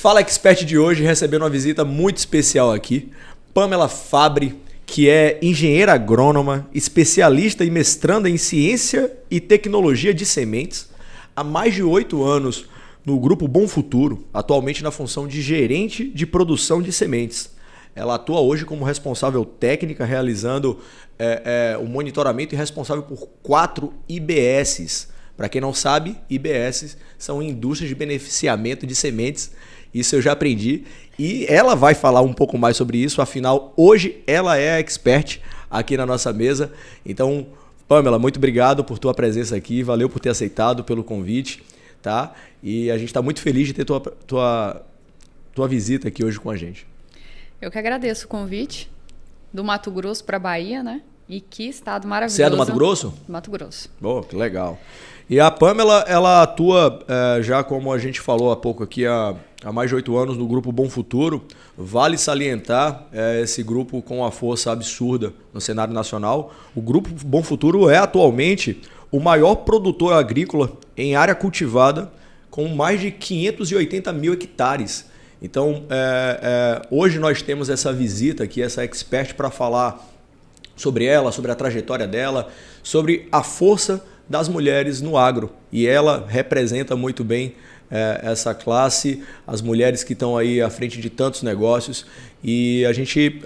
Fala Expert de hoje recebendo uma visita muito especial aqui. Pamela Fabbri, que é engenheira agrônoma, especialista e mestranda em ciência e tecnologia de sementes. Há mais de 8 anos no Grupo Bom Futuro, atualmente na função de gerente de produção de sementes. Ela atua hoje como responsável técnica, realizando o monitoramento e responsável por 4 IBSs. Para quem não sabe, IBSs são indústrias de beneficiamento de sementes. Isso eu já aprendi. E ela vai falar um pouco mais sobre isso. Afinal, hoje ela é a expert aqui na nossa mesa. Então, Pamela, muito obrigado por tua presença aqui. Valeu por ter aceitado pelo convite. Tá? E a gente está muito feliz de ter tua visita aqui hoje com a gente. Eu que agradeço o convite. Do Mato Grosso para a Bahia, né? E que estado maravilhoso. Você é do Mato Grosso? Mato Grosso. Oh, que legal. E a Pamela, ela atua, já como a gente falou há pouco aqui, há mais de 8 anos no Grupo Bom Futuro. Vale salientar esse grupo com uma força absurda no cenário nacional. O Grupo Bom Futuro é atualmente o maior produtor agrícola em área cultivada, com mais de 580 mil hectares. Então, hoje nós temos essa visita aqui, essa expert para falar sobre ela, sobre a trajetória dela, sobre a força das mulheres no agro. E ela representa muito bem essa classe, as mulheres que estão aí à frente de tantos negócios. E a gente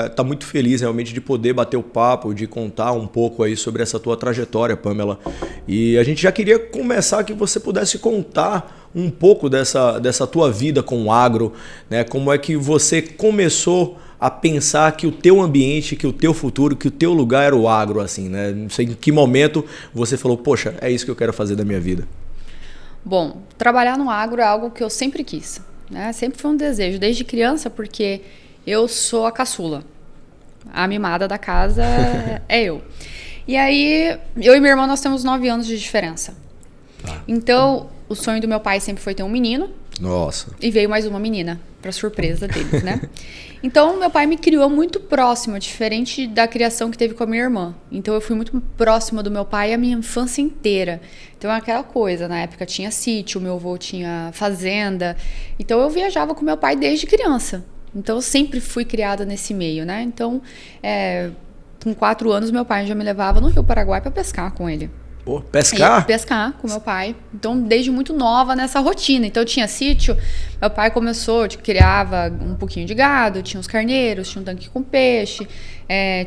está muito feliz realmente de poder bater o papo, de contar um pouco aí sobre essa tua trajetória, Pamela. E a gente já queria começar que você pudesse contar um pouco dessa tua vida com o agro, né? Como é que você começou a pensar que o teu ambiente, que o teu futuro, que o teu lugar era o agro, assim, né? Não sei em que momento você falou, poxa, é isso que eu quero fazer da minha vida. Bom, trabalhar no agro é algo que eu sempre quis, né? Sempre foi um desejo, desde criança, porque eu sou a caçula. A mimada da casa é eu. E aí, eu e minha irmã, nós temos 9 anos de diferença. Então, o sonho do meu pai sempre foi ter um menino. Nossa. E veio mais uma menina, para surpresa deles, né? Então, meu pai me criou muito próxima, diferente da criação que teve com a minha irmã. Então, eu fui muito próxima do meu pai a minha infância inteira. Então, é aquela coisa, na época tinha sítio, meu avô tinha fazenda. Então, eu viajava com meu pai desde criança. Então, eu sempre fui criada nesse meio, né? Então, com 4 anos, meu pai já me levava no Rio Paraguai para pescar com ele. Pô, pescar? Pescar com meu pai. Então, desde muito nova nessa rotina. Então, eu tinha sítio. Meu pai começou, criava um pouquinho de gado, tinha os carneiros, tinha um tanque com peixe,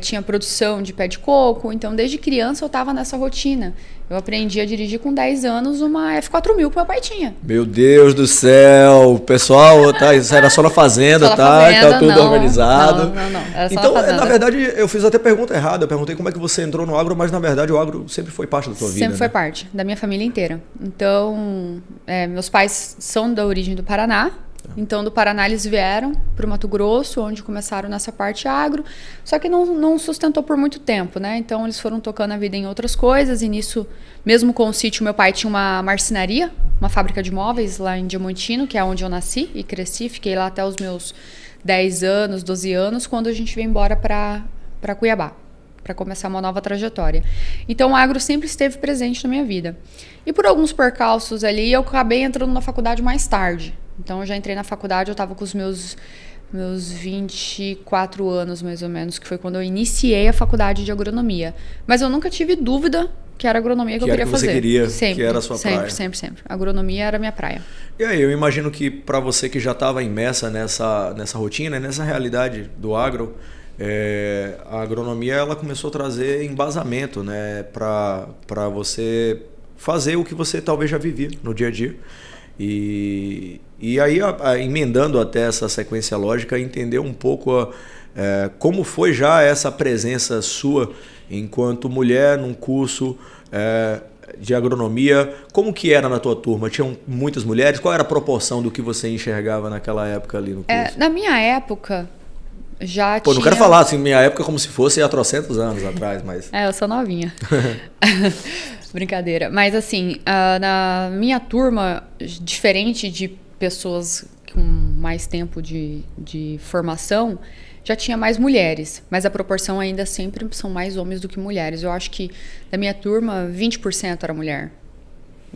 tinha produção de pé de coco. Então, desde criança, eu estava nessa rotina. Eu aprendi a dirigir com 10 anos uma F4000 que meu pai tinha. Meu Deus do céu, o pessoal, tá, isso era só na fazenda, só na tá? Fazenda, Tá tudo não, organizado. Não. Era só então, na fazenda. na verdade, eu fiz até pergunta errada. Eu perguntei como é que você entrou no agro, mas na verdade o agro sempre foi parte da tua vida. Sempre foi né? parte da minha família inteira. Então, meus pais são da origem do Paraná. Então, do Paraná eles vieram para o Mato Grosso, onde começaram nessa parte agro, só que não sustentou por muito tempo, né? Então, eles foram tocando a vida em outras coisas, e nisso, mesmo com o sítio, meu pai tinha uma marcenaria, uma fábrica de móveis lá em Diamantino, que é onde eu nasci e cresci, fiquei lá até os meus 10 anos, 12 anos, quando a gente veio embora para Cuiabá, para começar uma nova trajetória. Então, o agro sempre esteve presente na minha vida. E por alguns percalços ali, eu acabei entrando na faculdade mais tarde. Então, eu já entrei na faculdade, eu estava com os meus 24 anos, mais ou menos, que foi quando eu iniciei a faculdade de agronomia. Mas eu nunca tive dúvida que era agronomia que eu queria fazer. Que você queria, sempre, que era a sua praia. Sempre. Agronomia era a minha praia. E aí, eu imagino que para você que já estava imersa nessa rotina, nessa realidade do agro, a agronomia ela começou a trazer embasamento, né, para você fazer o que você talvez já vivia no dia a dia. E aí, emendando até essa sequência lógica, entender um pouco como foi já essa presença sua enquanto mulher num curso de agronomia. Como que era na tua turma? Tinham muitas mulheres? Qual era a proporção do que você enxergava naquela época ali no curso? Na minha época, já Pô, tinha... não quero falar assim, minha época como se fosse há trocentos anos atrás, mas... eu sou novinha. Brincadeira. Mas assim, na minha turma, diferente de pessoas com mais tempo de formação, já tinha mais mulheres. Mas a proporção ainda sempre são mais homens do que mulheres. Eu acho que da minha turma, 20% era mulher.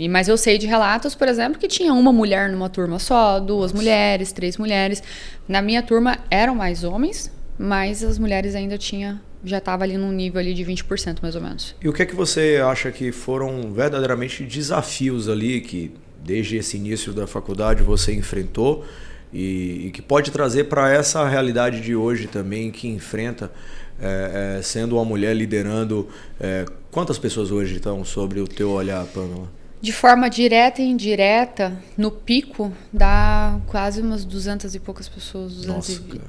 Mas eu sei de relatos, por exemplo, que tinha uma mulher numa turma só, 2 mulheres, 3 mulheres. Na minha turma eram mais homens, mas as mulheres ainda já estava ali num nível ali de 20% mais ou menos. E o que é que você acha que foram verdadeiramente desafios ali que desde esse início da faculdade você enfrentou e que pode trazer para essa realidade de hoje também que enfrenta, sendo uma mulher liderando? Quantas pessoas hoje estão sobre o teu olhar, Pamela? De forma direta e indireta, no pico, dá quase umas 200 e poucas pessoas,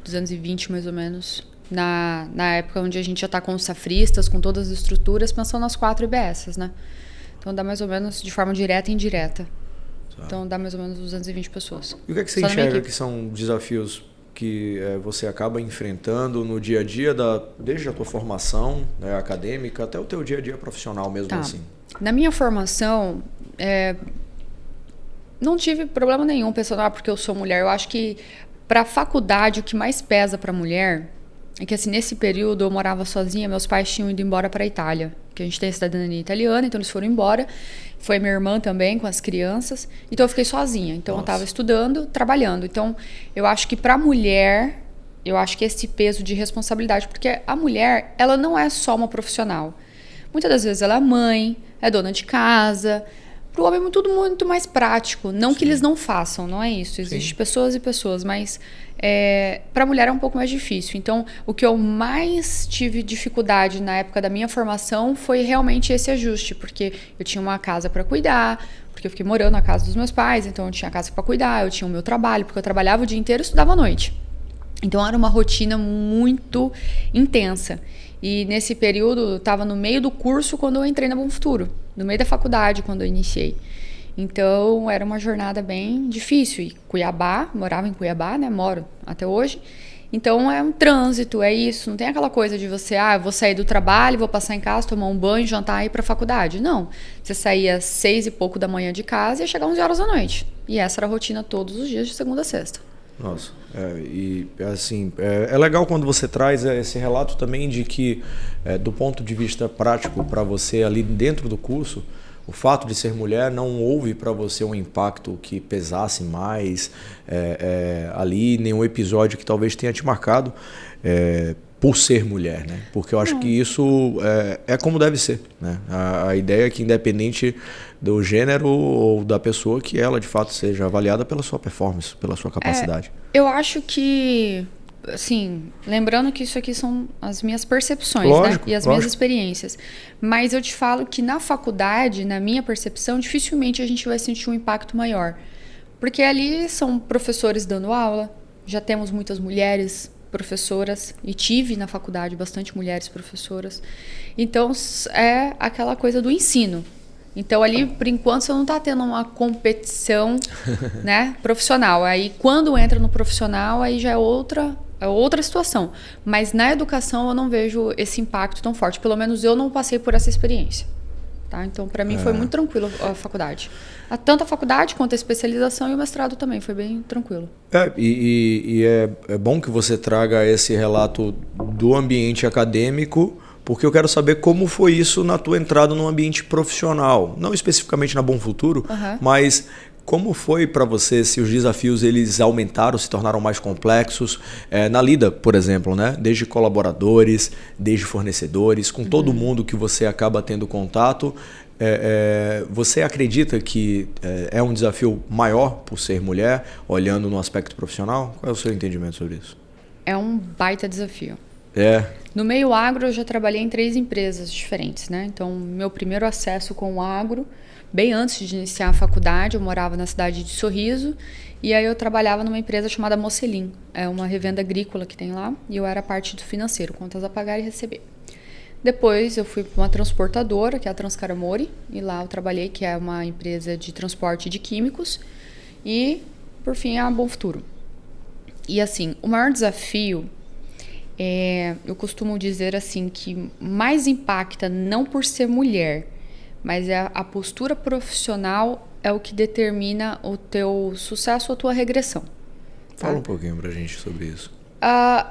220 mais ou menos, na época onde a gente já está com os safristas, com todas as estruturas, pensando nas 4 IBSs, né? Então dá mais ou menos de forma direta e indireta. Então dá mais ou menos 220 pessoas. E o que é que você enxerga que são desafios que você acaba enfrentando no dia a dia, desde a tua formação, né, acadêmica até o teu dia a dia profissional mesmo assim? Na minha formação, não tive problema nenhum pensando, porque eu sou mulher. Eu acho que para a faculdade o que mais pesa para a mulher é que assim, nesse período eu morava sozinha, meus pais tinham ido embora para a Itália, que a gente tem cidadania italiana, então eles foram embora. Foi minha irmã também com as crianças, então eu fiquei sozinha. Então eu estava estudando, trabalhando. Então eu acho que para a mulher, eu acho que esse peso de responsabilidade, porque a mulher, ela não é só uma profissional. Muitas das vezes ela é mãe, é dona de casa. Para o homem é tudo muito mais prático. Não que eles não façam, não é isso. Existem pessoas e pessoas, mas para a mulher é um pouco mais difícil. Então, o que eu mais tive dificuldade na época da minha formação foi realmente esse ajuste, porque eu tinha uma casa para cuidar, porque eu fiquei morando na casa dos meus pais, então eu tinha casa para cuidar, eu tinha o meu trabalho, porque eu trabalhava o dia inteiro e estudava à noite. Então, era uma rotina muito intensa. E nesse período, eu estava no meio do curso quando eu entrei na Bom Futuro, no meio da faculdade quando eu iniciei. Então, era uma jornada bem difícil. E Cuiabá, morava em Cuiabá, né? Moro até hoje. Então, é um trânsito, é isso. Não tem aquela coisa de você, eu vou sair do trabalho, vou passar em casa, tomar um banho, jantar e ir para a faculdade. Não. Você saía às 6 e pouco da manhã de casa e ia chegar às 11 horas da noite. E essa era a rotina todos os dias, de segunda a sexta. Nossa, e assim, é legal quando você traz esse relato também de que, do ponto de vista prático para você ali dentro do curso, o fato de ser mulher não houve para você um impacto que pesasse mais ali, nenhum episódio que talvez tenha te marcado por ser mulher, né? Porque eu acho que isso é como deve ser, né? A ideia é que independente do gênero ou da pessoa, que ela de fato seja avaliada pela sua performance, pela sua capacidade. Eu acho que, assim, lembrando que isso aqui são as minhas percepções, lógico, né? E as minhas experiências. Mas eu te falo que na faculdade, na minha percepção, dificilmente a gente vai sentir um impacto maior. Porque ali são professores dando aula, já temos muitas mulheres professoras, e tive na faculdade bastante mulheres professoras. Então, é aquela coisa do ensino. Então, ali, por enquanto, você não está tendo uma competição, né, profissional. Aí, quando entra no profissional, aí já é outra situação. Mas na educação, eu não vejo esse impacto tão forte. Pelo menos eu não passei por essa experiência. Tá? Então, para mim, foi muito tranquilo a faculdade. Tanto a faculdade quanto a especialização e o mestrado também. Foi bem tranquilo. É bom que você traga esse relato do ambiente acadêmico, porque eu quero saber como foi isso na tua entrada no ambiente profissional. Não especificamente na Bom Futuro, mas como foi para você, se os desafios eles aumentaram, se tornaram mais complexos, na lida, por exemplo, né? Desde colaboradores, desde fornecedores, com todo mundo que você acaba tendo contato. Você acredita que é um desafio maior por ser mulher, olhando no aspecto profissional? Qual é o seu entendimento sobre isso? É um baita desafio. No meio agro, eu já trabalhei em 3 empresas diferentes, né? Então, meu primeiro acesso com o agro, bem antes de iniciar a faculdade, eu morava na cidade de Sorriso, e aí eu trabalhava numa empresa chamada Mocelin, é uma revenda agrícola que tem lá, e eu era parte do financeiro, contas a pagar e receber. Depois eu fui para uma transportadora, que é a Transcaramori, e lá eu trabalhei, que é uma empresa de transporte de químicos, e, por fim, a Bom Futuro. E, assim, o maior desafio, eu costumo dizer assim, que mais impacta não por ser mulher, mas a postura profissional é o que determina o teu sucesso ou a tua regressão. Tá? Fala um pouquinho pra gente sobre isso.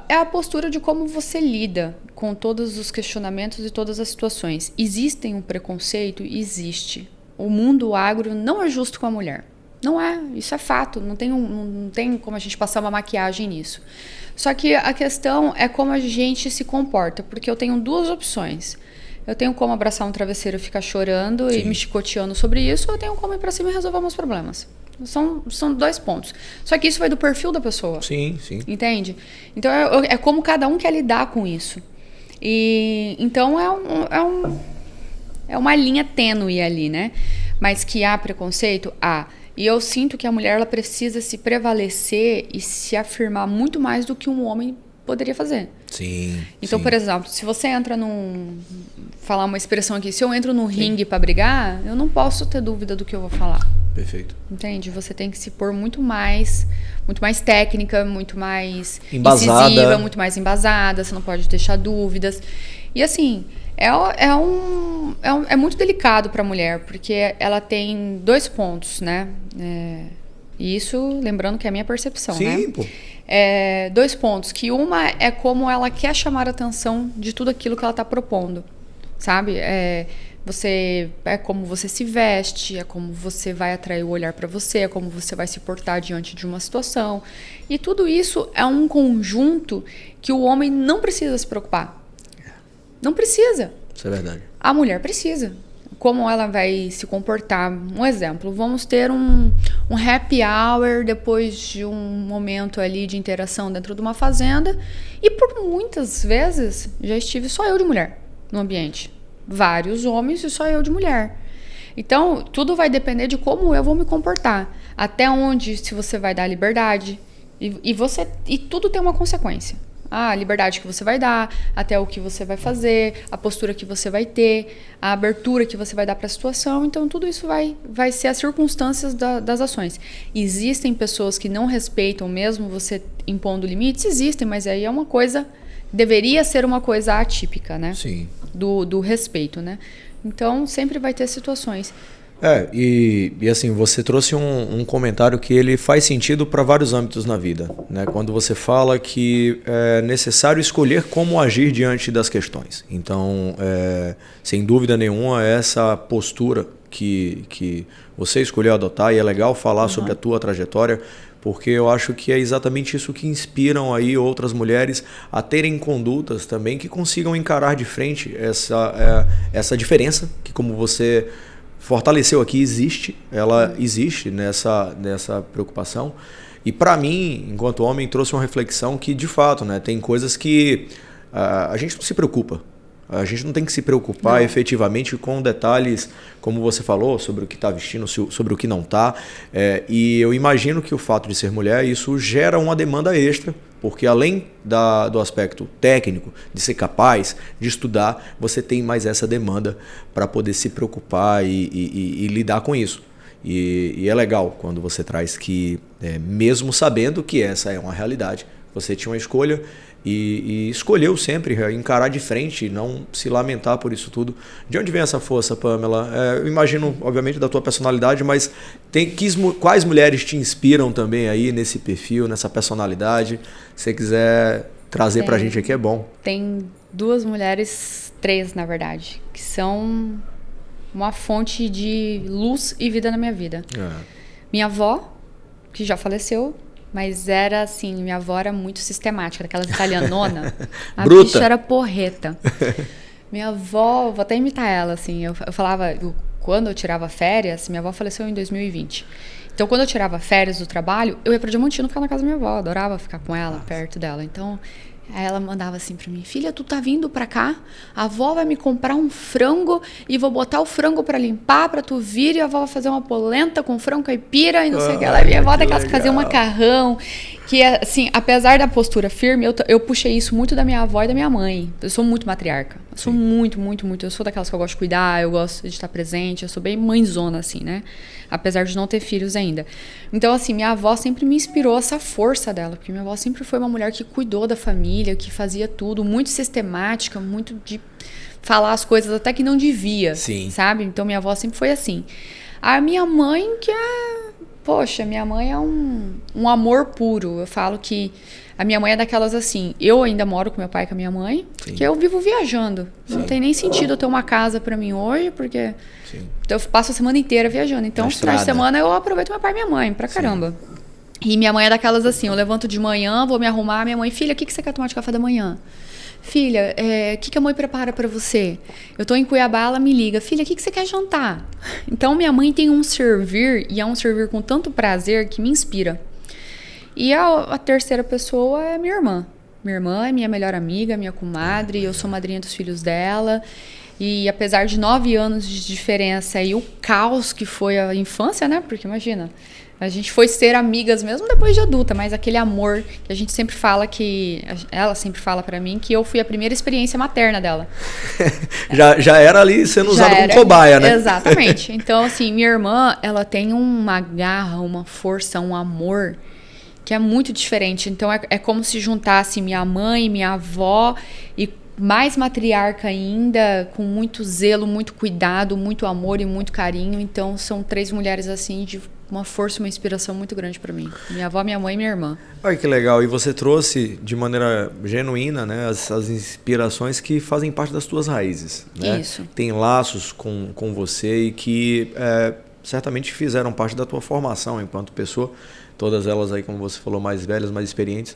É a postura de como você lida com todos os questionamentos e todas as situações. Existem um preconceito? Existe. o mundo agro não é justo com a mulher. Não é, isso é fato, não tem como a gente passar uma maquiagem nisso. Só que a questão é como a gente se comporta, porque eu tenho 2 opções. Eu tenho como abraçar um travesseiro e ficar chorando e me chicoteando sobre isso, ou eu tenho como ir pra cima e resolver meus problemas. São 2 pontos. Só que isso vai do perfil da pessoa. Sim, sim. Entende? Então é como cada um quer lidar com isso. E então é uma linha tênue ali, né? Mas que há preconceito? Há. E eu sinto que a mulher ela precisa se prevalecer e se afirmar muito mais do que um homem poderia fazer. Sim. Então, sim. por exemplo, se você entra falar uma expressão aqui, se eu entro num ringue para brigar, eu não posso ter dúvida do que eu vou falar. Perfeito. Entende? Você tem que se pôr muito mais técnica, muito mais embasada. incisiva, muito mais embasada, você não pode deixar dúvidas. E assim, é muito delicado para a mulher, porque ela tem 2 pontos, né? E isso, lembrando que é a minha percepção, né? Sim, pô. 2 pontos, que uma é como ela quer chamar a atenção de tudo aquilo que ela está propondo, sabe? É como você se veste, é como você vai atrair o olhar para você, é como você vai se portar diante de uma situação. E tudo isso é um conjunto que o homem não precisa se preocupar. Não precisa. Isso é verdade. A mulher precisa. Como ela vai se comportar. Um exemplo, vamos ter um happy hour depois de um momento ali de interação dentro de uma fazenda. E por muitas vezes já estive só eu de mulher no ambiente. Vários homens e só eu de mulher. Então, tudo vai depender de como eu vou me comportar. Até onde, se você vai dar liberdade. E tudo tem uma consequência. A liberdade que você vai dar, até o que você vai fazer, a postura que você vai ter, a abertura que você vai dar para a situação. Então, tudo isso vai ser as circunstâncias das ações. Existem pessoas que não respeitam mesmo você impondo limites? Existem, mas aí é uma coisa... Deveria ser uma coisa atípica, né? Sim. Do respeito, né? Então, sempre vai ter situações. E assim, você trouxe um comentário que ele faz sentido para vários âmbitos na vida, né? Quando você fala que é necessário escolher como agir diante das questões. Então, sem dúvida nenhuma, essa postura que você escolheu adotar, e é legal falar sobre a tua trajetória, porque eu acho que é exatamente isso que inspiram aí outras mulheres a terem condutas também que consigam encarar de frente essa diferença, que como você fortaleceu aqui, ela existe nessa preocupação. E para mim, enquanto homem, trouxe uma reflexão que, de fato, né, tem coisas que a gente não se preocupa. A gente não tem que se preocupar efetivamente com detalhes, como você falou, sobre o que está vestindo, sobre o que não está. E eu imagino que o fato de ser mulher, isso gera uma demanda extra, porque além do aspecto técnico, de ser capaz de estudar, você tem mais essa demanda para poder se preocupar e lidar com isso. E é legal quando você traz que, mesmo sabendo que essa é uma realidade, você tinha uma escolha e escolheu sempre encarar de frente e não se lamentar por isso tudo. De onde vem essa força, Pamela? Eu imagino, obviamente, da tua personalidade, mas quais mulheres te inspiram também aí nesse perfil, nessa personalidade? Se você quiser trazer pra gente aqui, é bom. Tem 2 mulheres, 3 na verdade, que são uma fonte de luz e vida na minha vida. Minha avó, que já faleceu, mas era assim, minha avó era muito sistemática, daquelas italianona. A Bruta. bicha era porreta. Minha avó, vou até imitar ela, assim, eu falava, quando eu tirava férias, minha avó faleceu em 2020. Então, quando eu tirava férias do trabalho, eu ia pra Diamantino ficar na casa da minha avó, adorava ficar com ela, perto dela. Então, aí ela mandava assim pra mim, filha, tu tá vindo pra cá? A avó vai me comprar um frango e vou botar o frango pra limpar, pra tu vir, e a avó vai fazer uma polenta com frango caipira e não sei o que. Ela, minha avó daquelas que fazia um macarrão, que assim, apesar da postura firme, eu puxei isso muito da minha avó e da minha mãe. Eu sou muito matriarca. Eu sou muito, muito, muito. Eu sou daquelas que eu gosto de cuidar, eu gosto de estar presente, eu sou bem mãezona, assim, né? Apesar de não ter filhos ainda. Então, assim, minha avó sempre me inspirou essa força dela, porque minha avó sempre foi uma mulher que cuidou da família, que fazia tudo, muito sistemática, muito de falar as coisas até que não devia, sabe? Então, minha avó sempre foi assim. A minha mãe, que é Poxa, minha mãe é um amor puro. Eu falo que a minha mãe é daquelas assim, eu ainda moro com meu pai e com a minha mãe, porque eu vivo viajando. Sim. Não tem nem sentido eu ter uma casa pra mim hoje, porque eu passo a semana inteira viajando. Então, no final de semana eu aproveito meu pai e minha mãe pra caramba. E minha mãe é daquelas assim, eu levanto de manhã, vou me arrumar, minha mãe, filha, o que você quer tomar de café da manhã? Filha, o que a mãe prepara pra você? Eu tô em Cuiabá, ela me liga, filha, o que você quer jantar? Então, minha mãe tem um servir, e é um servir com tanto prazer que me inspira. E a terceira pessoa é minha irmã. Minha irmã é minha melhor amiga, minha comadre, eu sou madrinha dos filhos dela. E apesar de 9 anos de diferença e o caos que foi a infância, né? Porque imagina, a gente foi ser amigas mesmo depois de adulta, mas aquele amor que a gente sempre fala que... Ela sempre fala pra mim que eu fui a primeira experiência materna dela. já era ali sendo usada como cobaia, né? Exatamente. Então, assim, minha irmã, ela tem uma garra, uma força, um amor que é muito diferente. Então, é como se juntasse minha mãe, minha avó e mais matriarca ainda, com muito zelo, muito cuidado, muito amor e muito carinho. Então, são 3 mulheres assim de uma força, uma inspiração muito grande para mim. Minha avó, minha mãe e minha irmã. Olha que legal. E você trouxe de maneira genuína, né, as inspirações que fazem parte das tuas raízes. Né? Isso. Tem laços com você e que certamente fizeram parte da tua formação enquanto pessoa. Todas elas aí, como você falou, mais velhas, mais experientes.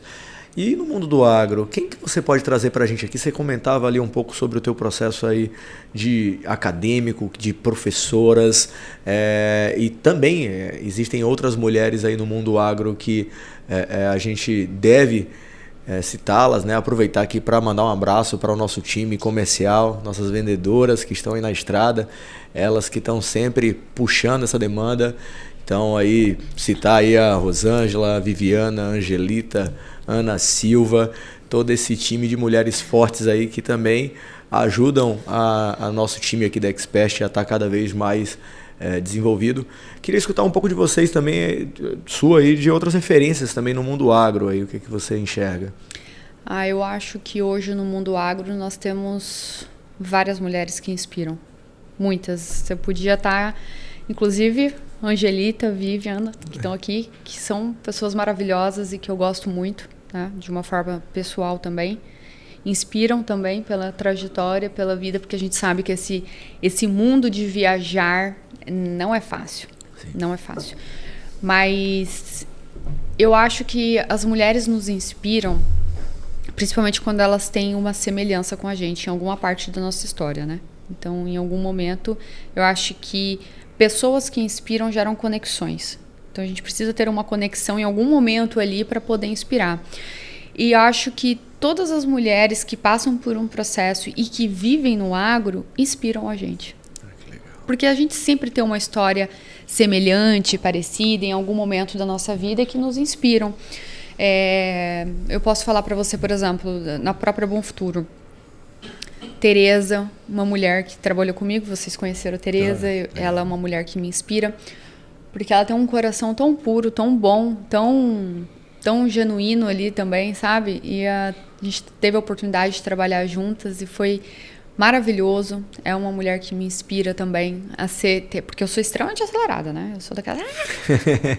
E no mundo do agro, quem que você pode trazer para a gente aqui? Você comentava ali um pouco sobre o teu processo aí de acadêmico, de professoras, e também existem outras mulheres aí no mundo agro que a gente deve citá-las, né? Aproveitar aqui para mandar um abraço para o nosso time comercial, nossas vendedoras que estão aí na estrada, elas que estão sempre puxando essa demanda. Então aí citar aí a Rosângela, a Viviana, a Angelita, Ana Silva, todo esse time de mulheres fortes aí que também ajudam a nosso time aqui da Expert a estar cada vez mais desenvolvido. Queria escutar um pouco de vocês também, sua aí, de outras referências também no mundo agro aí, o que você enxerga? Eu acho que hoje no mundo agro nós temos várias mulheres que inspiram, muitas. Você podia estar, inclusive Angelita, Viviana, que estão aqui, que são pessoas maravilhosas e que eu gosto muito, né, de uma forma pessoal também. Inspiram também pela trajetória, pela vida, porque a gente sabe que esse mundo de viajar não é fácil. Sim. Não é fácil. Mas eu acho que as mulheres nos inspiram, principalmente quando elas têm uma semelhança com a gente em alguma parte da nossa história, né? Então, em algum momento, eu acho que pessoas que inspiram geram conexões. Então, a gente precisa ter uma conexão em algum momento ali para poder inspirar. E acho que todas as mulheres que passam por um processo e que vivem no agro inspiram a gente. Porque a gente sempre tem uma história semelhante, parecida, em algum momento da nossa vida que nos inspiram. Eu posso falar para você, por exemplo, na própria Bom Futuro. Tereza, uma mulher que trabalhou comigo, vocês conheceram a Tereza, ela é uma mulher que me inspira, porque ela tem um coração tão puro, tão bom, tão genuíno ali também, sabe? E a gente teve a oportunidade de trabalhar juntas e foi maravilhoso. É uma mulher que me inspira também a porque eu sou extremamente acelerada, né? Eu sou daquela...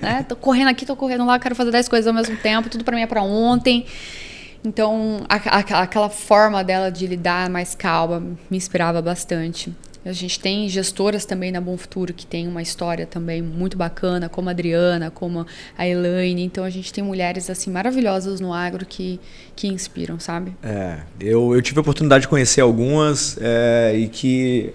né? Tô correndo aqui, tô correndo lá, quero fazer 10 coisas ao mesmo tempo, tudo pra mim é pra ontem. Então, aquela forma dela de lidar mais calma me inspirava bastante. A gente tem gestoras também na Bom Futuro que tem uma história também muito bacana, como a Adriana, como a Elaine. Então, a gente tem mulheres assim maravilhosas no agro que inspiram, sabe? Eu tive a oportunidade de conhecer algumas e que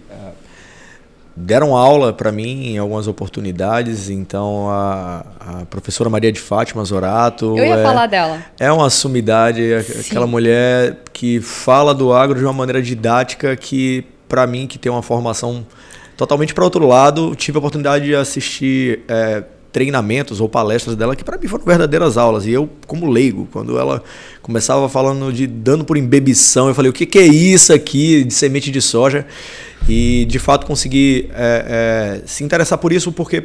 deram aula para mim em algumas oportunidades. Então, a professora Maria de Fátima Zorato... Eu ia falar dela. É uma sumidade, aquela mulher que fala do agro de uma maneira didática que, para mim, que tem uma formação totalmente para outro lado, tive a oportunidade de assistir treinamentos ou palestras dela que para mim foram verdadeiras aulas. E eu, como leigo, quando ela começava falando de dano por embebição, eu falei, o que é isso aqui de semente de soja? E, de fato, consegui se interessar por isso porque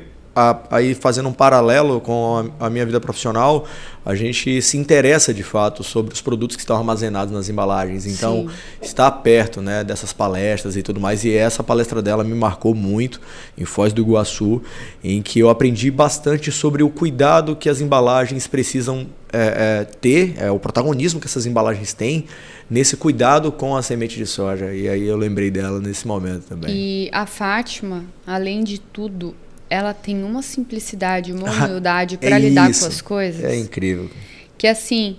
aí fazendo um paralelo com a minha vida profissional, a gente se interessa de fato sobre os produtos que estão armazenados nas embalagens. Então, está perto, né, dessas palestras e tudo mais. E essa palestra dela me marcou muito, em Foz do Iguaçu, em que eu aprendi bastante sobre o cuidado que as embalagens precisam ter, o protagonismo que essas embalagens têm nesse cuidado com a semente de soja. E aí eu lembrei dela nesse momento também. E a Fátima, além de tudo, ela tem uma simplicidade, uma humildade para lidar com as coisas. É incrível. Que assim,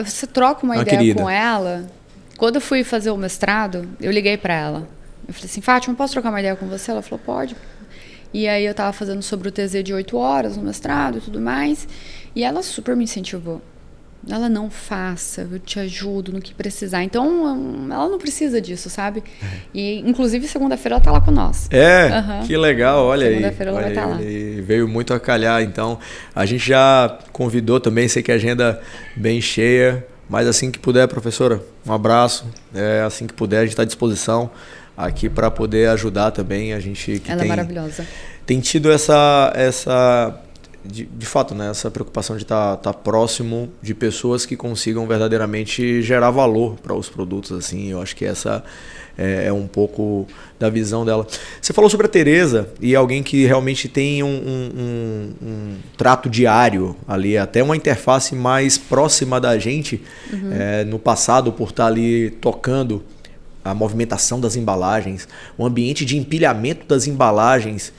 você troca uma ideia querida com ela. Quando eu fui fazer o mestrado, eu liguei para ela. Eu falei assim, Fátima, posso trocar uma ideia com você? Ela falou, pode. E aí eu tava fazendo sobre o TZ de 8 horas no mestrado e tudo mais. E ela super me incentivou. Ela não faça, eu te ajudo no que precisar. Então, ela não precisa disso, sabe? E, inclusive, segunda-feira ela tá lá com nós. Que legal, olha aí. Segunda-feira ela vai estar lá. Veio muito a calhar, então. A gente já convidou também, sei que a agenda bem cheia, mas assim que puder, professora, um abraço. Assim que puder, a gente está à disposição aqui para poder ajudar também. A gente que ela é maravilhosa. Tem tido essa de fato, né, essa preocupação de estar próximo de pessoas que consigam verdadeiramente gerar valor para os produtos, assim. Eu acho que essa é um pouco da visão dela. Você falou sobre a Tereza e alguém que realmente tem um trato diário ali, até uma interface mais próxima da gente, no passado, por estar ali tocando a movimentação das embalagens, o ambiente de empilhamento das embalagens,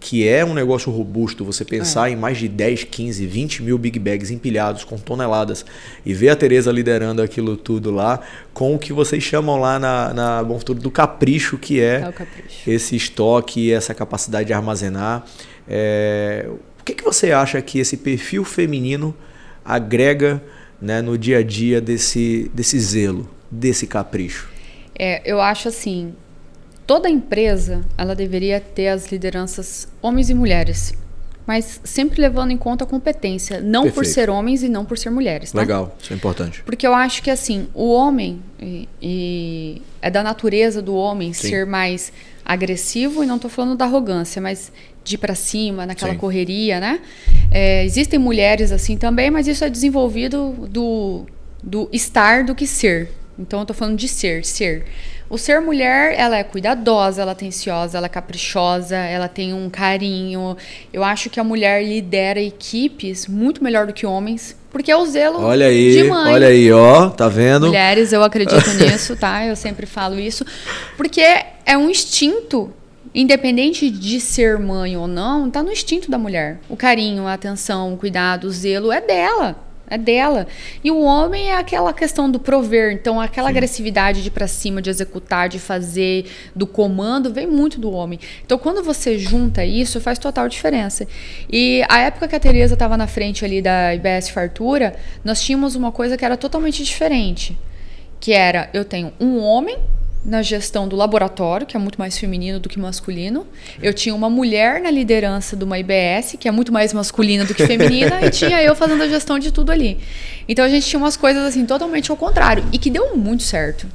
que é um negócio robusto, você pensar em mais de 10, 15, 20 mil big bags empilhados com toneladas e ver a Tereza liderando aquilo tudo lá, com o que vocês chamam lá na Bom Futuro do capricho, que é o capricho. Esse estoque, essa capacidade de armazenar. O que você acha que esse perfil feminino agrega, né, no dia a dia desse zelo, desse capricho? Eu acho assim, toda empresa, ela deveria ter as lideranças homens e mulheres, mas sempre levando em conta a competência, não Perfeito. Por ser homens e não por ser mulheres. Tá? Legal, isso é importante. Porque eu acho que assim, o homem, é da natureza do homem Sim. ser mais agressivo, e não estou falando da arrogância, mas de ir para cima, naquela Sim. correria, né? Existem mulheres assim também, mas isso é desenvolvido do estar do que ser. Então eu estou falando de ser. O ser mulher, ela é cuidadosa, ela é atenciosa, ela é caprichosa, ela tem um carinho. Eu acho que a mulher lidera equipes muito melhor do que homens, porque é o zelo de mãe. Olha aí, ó, tá vendo? Mulheres, eu acredito nisso, tá? Eu sempre falo isso. Porque é um instinto, independente de ser mãe ou não, tá no instinto da mulher. O carinho, a atenção, o cuidado, o zelo é dela. É dela. E o homem é aquela questão do prover. Então, aquela Sim. agressividade de ir pra cima, de executar, de fazer, do comando, vem muito do homem. Então, quando você junta isso, faz total diferença. E a época que a Tereza estava na frente ali da IBS Fartura, nós tínhamos uma coisa que era totalmente diferente. Que era, eu tenho um homem na gestão do laboratório, que é muito mais feminino do que masculino. Eu tinha uma mulher na liderança de uma IBS, que é muito mais masculina do que feminina, e tinha eu fazendo a gestão de tudo ali. Então a gente tinha umas coisas assim totalmente ao contrário, e que deu muito certo.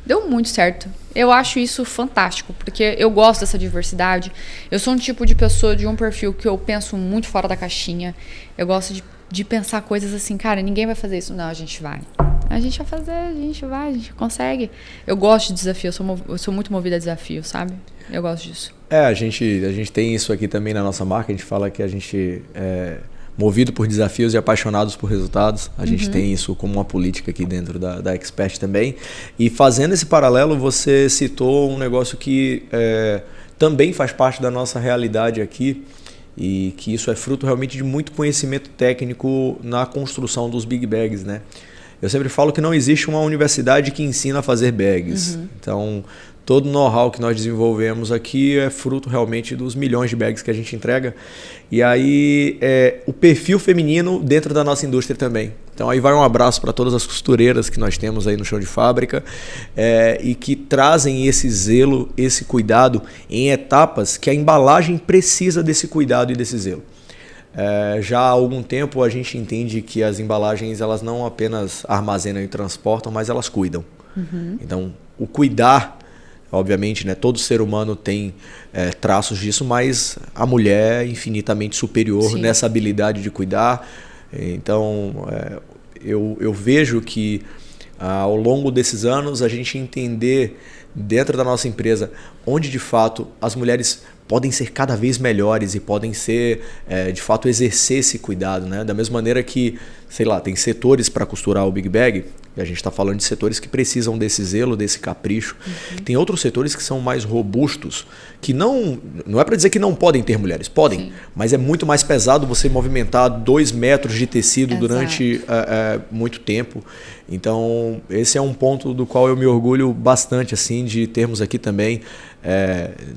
Deu muito certo. Eu acho isso fantástico, porque eu gosto dessa diversidade. Eu sou um tipo de pessoa, de um perfil que eu penso muito fora da caixinha. Eu gosto de pensar coisas assim, cara, ninguém vai fazer isso. Não, a gente vai. A gente vai fazer, a gente consegue. Eu gosto de desafio, eu sou muito movida a desafio, sabe? Eu gosto disso. A gente tem isso aqui também na nossa marca, a gente fala que a gente é movido por desafios e apaixonados por resultados. A gente tem isso como uma política aqui dentro da Expert também. E fazendo esse paralelo, você citou um negócio que também faz parte da nossa realidade aqui, e que isso é fruto realmente de muito conhecimento técnico na construção dos big bags, né? Eu sempre falo que não existe uma universidade que ensina a fazer bags. Então, todo o know-how que nós desenvolvemos aqui é fruto realmente dos milhões de bags que a gente entrega. E aí, o perfil feminino dentro da nossa indústria também. Então, aí vai um abraço para todas as costureiras que nós temos aí no chão de fábrica, e que trazem esse zelo, esse cuidado em etapas que a embalagem precisa desse cuidado e desse zelo. Já há algum tempo a gente entende que as embalagens, elas não apenas armazenam e transportam, mas elas cuidam. Então, o cuidar obviamente, né, todo ser humano tem traços disso, mas a mulher é infinitamente superior Sim. nessa habilidade de cuidar. Então, eu vejo que ao longo desses anos a gente entender dentro da nossa empresa onde de fato as mulheres podem ser cada vez melhores e podem ser, de fato, exercer esse cuidado, né? Da mesma maneira que, sei lá, tem setores para costurar o Big Bag, e a gente está falando de setores que precisam desse zelo, desse capricho. Tem outros setores que são mais robustos, que não é para dizer que não podem ter mulheres, podem, sim, mas é muito mais pesado você movimentar 2 metros de tecido, exato, durante muito tempo. Então, esse é um ponto do qual eu me orgulho bastante, assim, de termos aqui também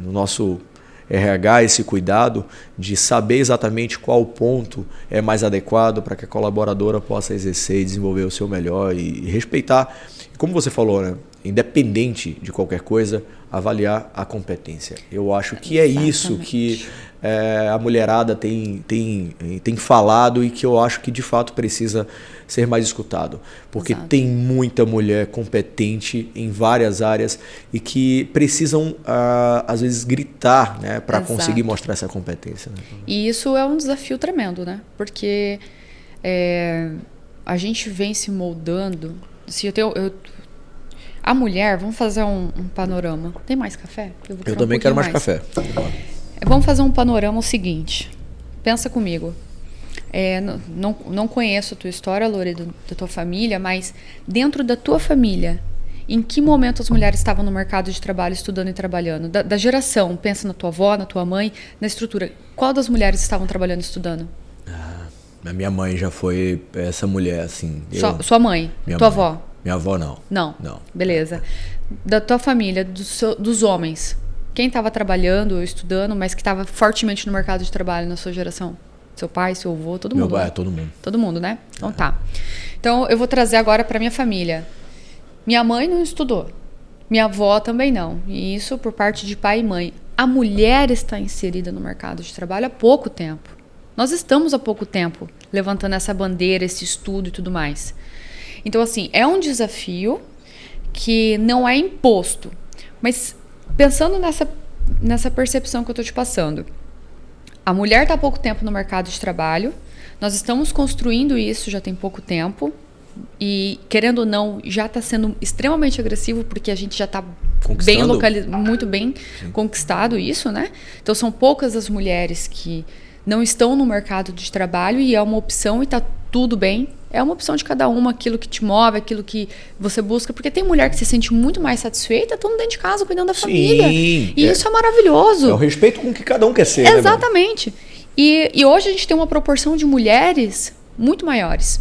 no nosso RH esse cuidado de saber exatamente qual ponto é mais adequado para que a colaboradora possa exercer e desenvolver o seu melhor e respeitar, como você falou, né? Independente de qualquer coisa, avaliar a competência. Eu acho que é isso que a mulherada tem falado e que eu acho que de fato precisa ser mais escutado. Porque exato, tem muita mulher competente em várias áreas e que precisam, às vezes, gritar, né, para conseguir mostrar essa competência. Né? E isso é um desafio tremendo, né? Porque a gente vem se moldando. Se a mulher, vamos fazer um panorama. Tem mais café? Eu também quero mais café. Vamos fazer um panorama o seguinte. Pensa comigo. Não conheço a tua história, Lore, da tua família, mas dentro da tua família, em que momento as mulheres estavam no mercado de trabalho, estudando e trabalhando? Da geração, pensa na tua avó, na tua mãe, na estrutura. Qual das mulheres estavam trabalhando e estudando? A minha mãe já foi essa mulher, assim. Sua mãe? Tua avó? Minha avó não. Não. Beleza. Da tua família, dos homens, quem estava trabalhando ou estudando, mas que estava fortemente no mercado de trabalho na sua geração? Seu pai, seu avô, todo mundo? Meu pai, todo mundo. Todo mundo, né? Então tá. Então eu vou trazer agora para minha família. Minha mãe não estudou. Minha avó também não. E isso por parte de pai e mãe. A mulher está inserida no mercado de trabalho há pouco tempo. Nós estamos há pouco tempo levantando essa bandeira, esse estudo e tudo mais. Então, assim, é um desafio que não é imposto. Mas pensando nessa percepção que eu estou te passando, a mulher está há pouco tempo no mercado de trabalho, nós estamos construindo isso já tem pouco tempo e, querendo ou não, já está sendo extremamente agressivo porque a gente já está muito bem sim, conquistado isso, né? Então, são poucas as mulheres que não estão no mercado de trabalho e é uma opção e está tudo bem. É uma opção de cada uma, aquilo que te move, aquilo que você busca. Porque tem mulher que se sente muito mais satisfeita estando dentro de casa, cuidando da família. E isso é maravilhoso. É o respeito com o que cada um quer ser. Exatamente. Né, e hoje a gente tem uma proporção de mulheres muito maiores.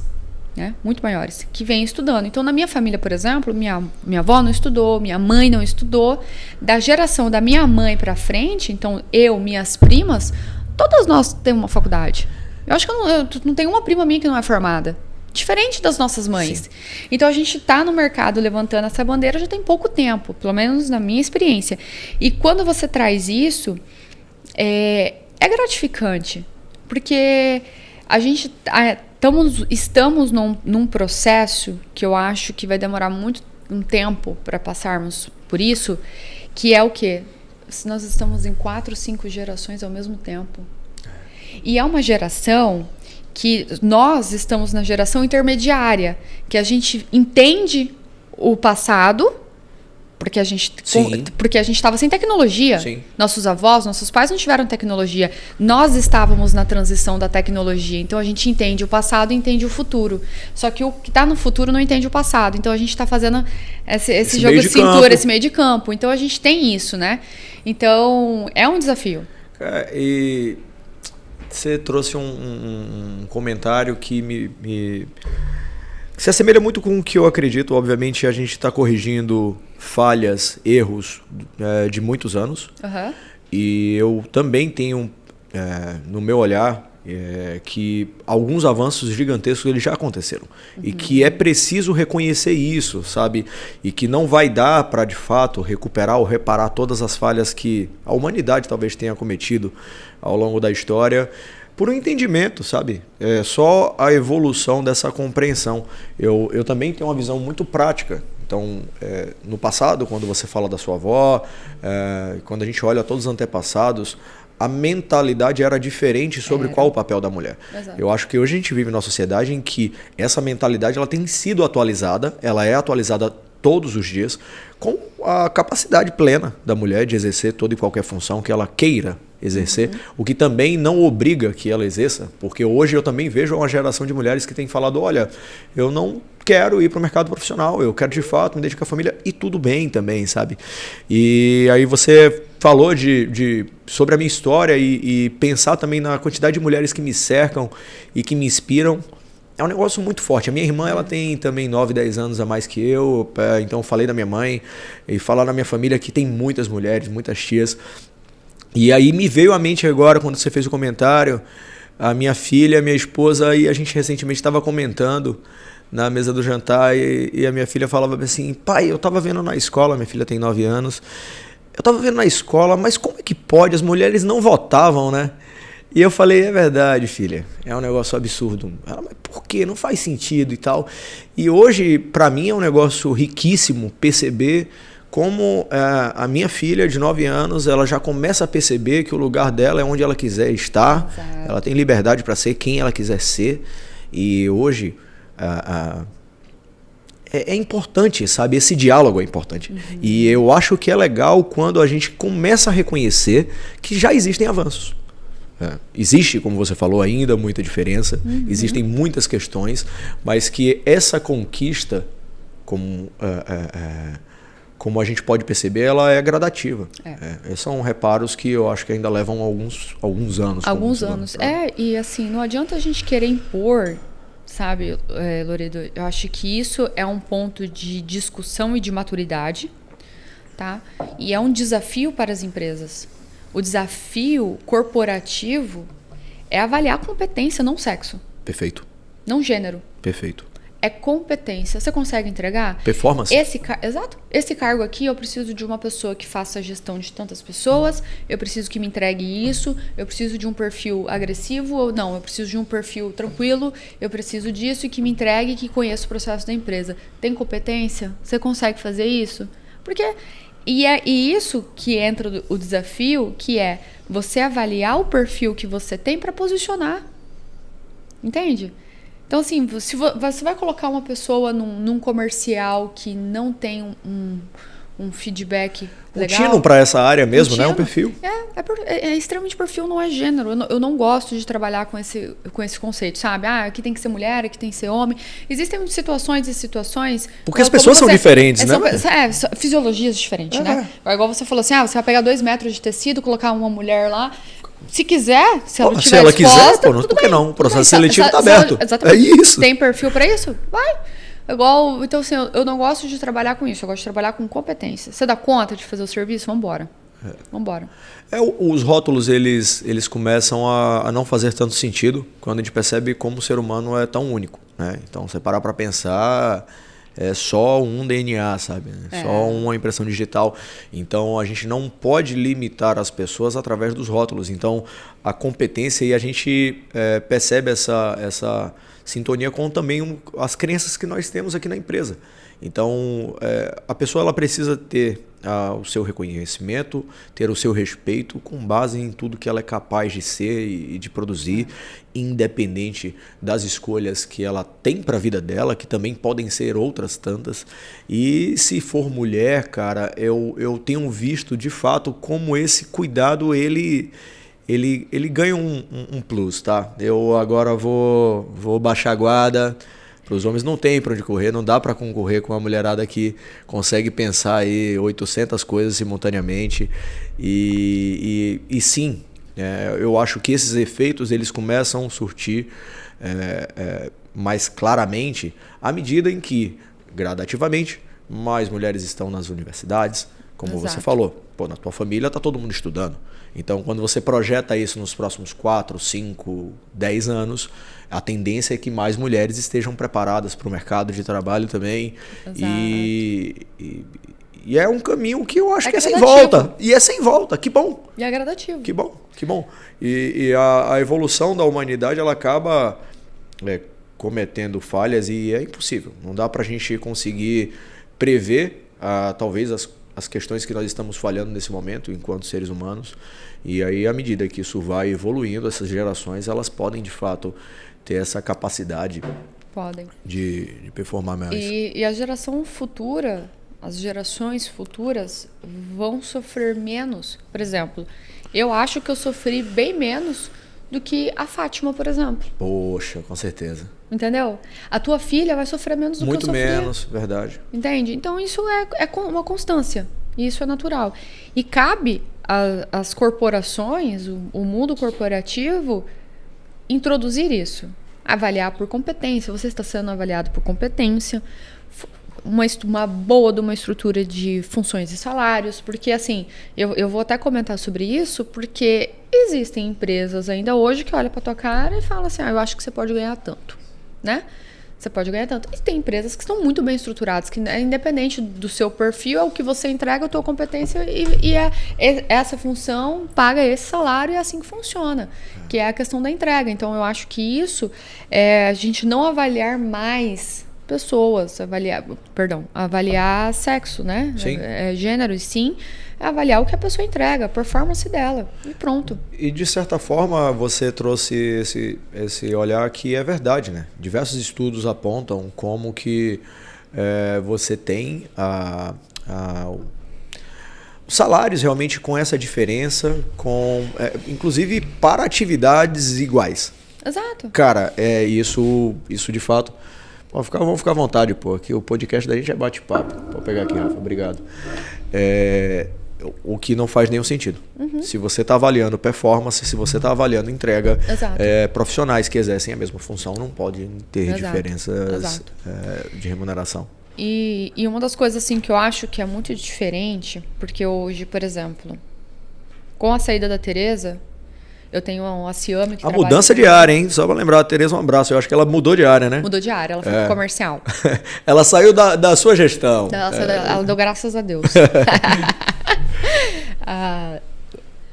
Né? Muito maiores, que vêm estudando. Então, na minha família, por exemplo, minha avó não estudou, minha mãe não estudou. Da geração da minha mãe para frente, então minhas primas, todas nós temos uma faculdade. Eu acho que eu não tenho uma prima minha que não é formada. Diferente das nossas mães. Sim. Então, a gente está no mercado levantando essa bandeira já tem pouco tempo, pelo menos na minha experiência. E quando você traz isso, é gratificante. Porque a gente estamos num processo que eu acho que vai demorar um tempo para passarmos por isso, que é o quê? Nós estamos em 4, 5 gerações ao mesmo tempo. E é uma geração que nós estamos na geração intermediária, que a gente entende o passado, porque a gente estava sem tecnologia. Sim. Nossos avós, nossos pais não tiveram tecnologia. Nós estávamos na transição da tecnologia. Então, a gente entende o passado e entende o futuro. Só que o que está no futuro não entende o passado. Então, a gente está fazendo esse jogo de cintura, esse meio de campo. Então, a gente tem isso, né? Então, é um desafio. E você trouxe um comentário que se assemelha muito com o que eu acredito. Obviamente, a gente está corrigindo falhas, erros de muitos anos. Uhum. E eu também tenho, no meu olhar, que alguns avanços gigantescos eles já aconteceram. Uhum. E que é preciso reconhecer isso, sabe? E que não vai dar para, de fato, recuperar ou reparar todas as falhas que a humanidade talvez tenha cometido ao longo da história, por um entendimento, sabe? É só a evolução dessa compreensão. Eu também tenho uma visão muito prática. Então, no passado, quando você fala da sua avó, quando a gente olha todos os antepassados, a mentalidade era diferente sobre qual o papel da mulher. Exato. Eu acho que hoje a gente vive numa sociedade em que essa mentalidade ela tem sido atualizada, ela é atualizada todos os dias, com a capacidade plena da mulher de exercer toda e qualquer função que ela queira exercer, o que também não obriga que ela exerça, porque hoje eu também vejo uma geração de mulheres que tem falado, olha, eu não quero ir para o mercado profissional, eu quero de fato me dedicar à família, e tudo bem também, sabe? E aí você falou sobre a minha história e pensar também na quantidade de mulheres que me cercam e que me inspiram. É um negócio muito forte. A minha irmã, ela tem também 9, 10 anos a mais que eu, então eu falei da minha mãe e falar na minha família que tem muitas mulheres, muitas tias. E aí me veio à mente agora, quando você fez o comentário, a minha filha, a minha esposa, e a gente recentemente estava comentando na mesa do jantar e a minha filha falava assim, pai, eu estava vendo na escola, minha filha tem 9 anos, eu estava vendo na escola, mas como é que pode? As mulheres não votavam, né? E eu falei, é verdade, filha, é um negócio absurdo. Ela, mas por quê? Não faz sentido e tal. E hoje, para mim, é um negócio riquíssimo perceber como a minha filha de 9 anos, ela já começa a perceber que o lugar dela é onde ela quiser estar. Exato. Ela tem liberdade para ser quem ela quiser ser. E hoje é importante, sabe? Esse diálogo é importante. E eu acho que é legal quando a gente começa a reconhecer que já existem avanços. Existe, como você falou, ainda muita diferença. Existem muitas questões, mas que essa conquista, como a gente pode perceber, ela é gradativa. São reparos que eu acho que ainda levam alguns anos. Alguns anos. E assim, não adianta a gente querer impor, sabe, Loredo? Eu acho que isso é um ponto de discussão e de maturidade, tá? E é um desafio para as empresas. O desafio corporativo é avaliar competência, não sexo. Perfeito. Não gênero. Perfeito. É competência. Você consegue entregar? Performance. Exato. Esse cargo aqui, eu preciso de uma pessoa que faça a gestão de tantas pessoas, eu preciso que me entregue isso, eu preciso de um perfil agressivo ou não, eu preciso de um perfil tranquilo, eu preciso disso e que me entregue, que conheça o processo da empresa. Tem competência? Você consegue fazer isso? Porque... E isso que entra o desafio, que é você avaliar o perfil que você tem para posicionar. Entende? Então, assim, se você vai colocar uma pessoa num comercial que não tem um feedback legal... Um tino para essa área mesmo, né? Um perfil. É extremamente perfil, não é gênero. Eu não gosto de trabalhar com esse conceito, sabe? Aqui tem que ser mulher, aqui tem que ser homem. Existem situações e situações... Porque as pessoas são diferentes, né? Fisiologias diferentes, né? Igual você falou assim, você vai pegar 2 metros de tecido, colocar uma mulher lá... Se quiser, se ela tiver disposta, por que não? O processo seletivo está aberto. Exatamente. É isso. Tem perfil para isso? Vai. Então, assim, eu não gosto de trabalhar com isso. Eu gosto de trabalhar com competência. Você dá conta de fazer o serviço? Vambora. Vambora. Os rótulos, eles começam a não fazer tanto sentido quando a gente percebe como o ser humano é tão único, né? Então, você parar para pensar... É só um DNA, sabe? Só uma impressão digital. Então, a gente não pode limitar as pessoas através dos rótulos. Então, a competência, e a gente percebe essa sintonia com também as crenças que nós temos aqui na empresa. Então, a pessoa ela precisa ter o seu reconhecimento, ter o seu respeito com base em tudo que ela é capaz de ser e de produzir, independente das escolhas que ela tem para a vida dela, que também podem ser outras tantas. E se for mulher, cara, eu tenho visto de fato como esse cuidado ele ganha um plus, tá? Eu agora vou baixar a guarda. Para os homens não tem para onde correr, não dá para concorrer com a mulherada que consegue pensar aí 800 coisas simultaneamente. E sim, eu acho que esses efeitos eles começam a surtir mais claramente à medida em que, gradativamente, mais mulheres estão nas universidades, como você falou. Na tua família está todo mundo estudando. Então, quando você projeta isso nos próximos 4, 5, 10 anos, a tendência é que mais mulheres estejam preparadas para o mercado de trabalho também. E é um caminho que eu acho que é sem volta. E é sem volta. Que bom. E é gradativo. Que bom, que bom. E a evolução da humanidade, ela acaba cometendo falhas e é impossível. Não dá para a gente conseguir prever talvez as questões que nós estamos falhando nesse momento enquanto seres humanos. E aí, à medida que isso vai evoluindo, essas gerações, elas podem, de fato, ter essa capacidade de performar mais. E a geração futura, as gerações futuras vão sofrer menos. Por exemplo, eu acho que eu sofri bem menos do que a Fátima, por exemplo. Poxa, com certeza. Entendeu? A tua filha vai sofrer menos do que eu sofri. Muito menos, verdade. Entende? Então, isso é uma constância. E isso é natural. E cabe às corporações, o mundo corporativo, introduzir isso. Avaliar por competência. Você está sendo avaliado por competência. Uma boa de uma estrutura de funções e salários. Porque, assim, eu vou até comentar sobre isso, porque existem empresas ainda hoje que olham para tua cara e falam assim, eu acho que você pode ganhar tanto, né? Você pode ganhar tanto. E tem empresas que estão muito bem estruturadas, que independente do seu perfil, é o que você entrega, a tua competência e essa função paga esse salário e é assim que funciona, que é a questão da entrega. Então, eu acho que isso é a gente não avaliar mais pessoas, avaliar sexo, né? Sim. Gênero, e sim avaliar o que a pessoa entrega, a performance dela, e pronto. E de certa forma você trouxe esse olhar que é verdade, né? Diversos estudos apontam como que você tem os salários realmente com essa diferença, inclusive para atividades iguais. Exato. Cara, isso de fato... Vamos ficar à vontade, pô. Aqui o podcast da gente é bate-papo. Pode pegar aqui, Rafa. Obrigado. O que não faz nenhum sentido. Uhum. Se você está avaliando performance, se você está avaliando entrega, profissionais que exercem a mesma função não podem ter diferenças de remuneração. E uma das coisas assim que eu acho que é muito diferente, porque hoje, por exemplo, com a saída da Tereza, eu tenho uma Ciame que trabalha... mudança de área, hein? Só pra lembrar, a Tereza, um abraço. Eu acho que ela mudou de área, né? Mudou de área, ela foi pro comercial. Ela saiu da sua gestão. Ela deu graças a Deus.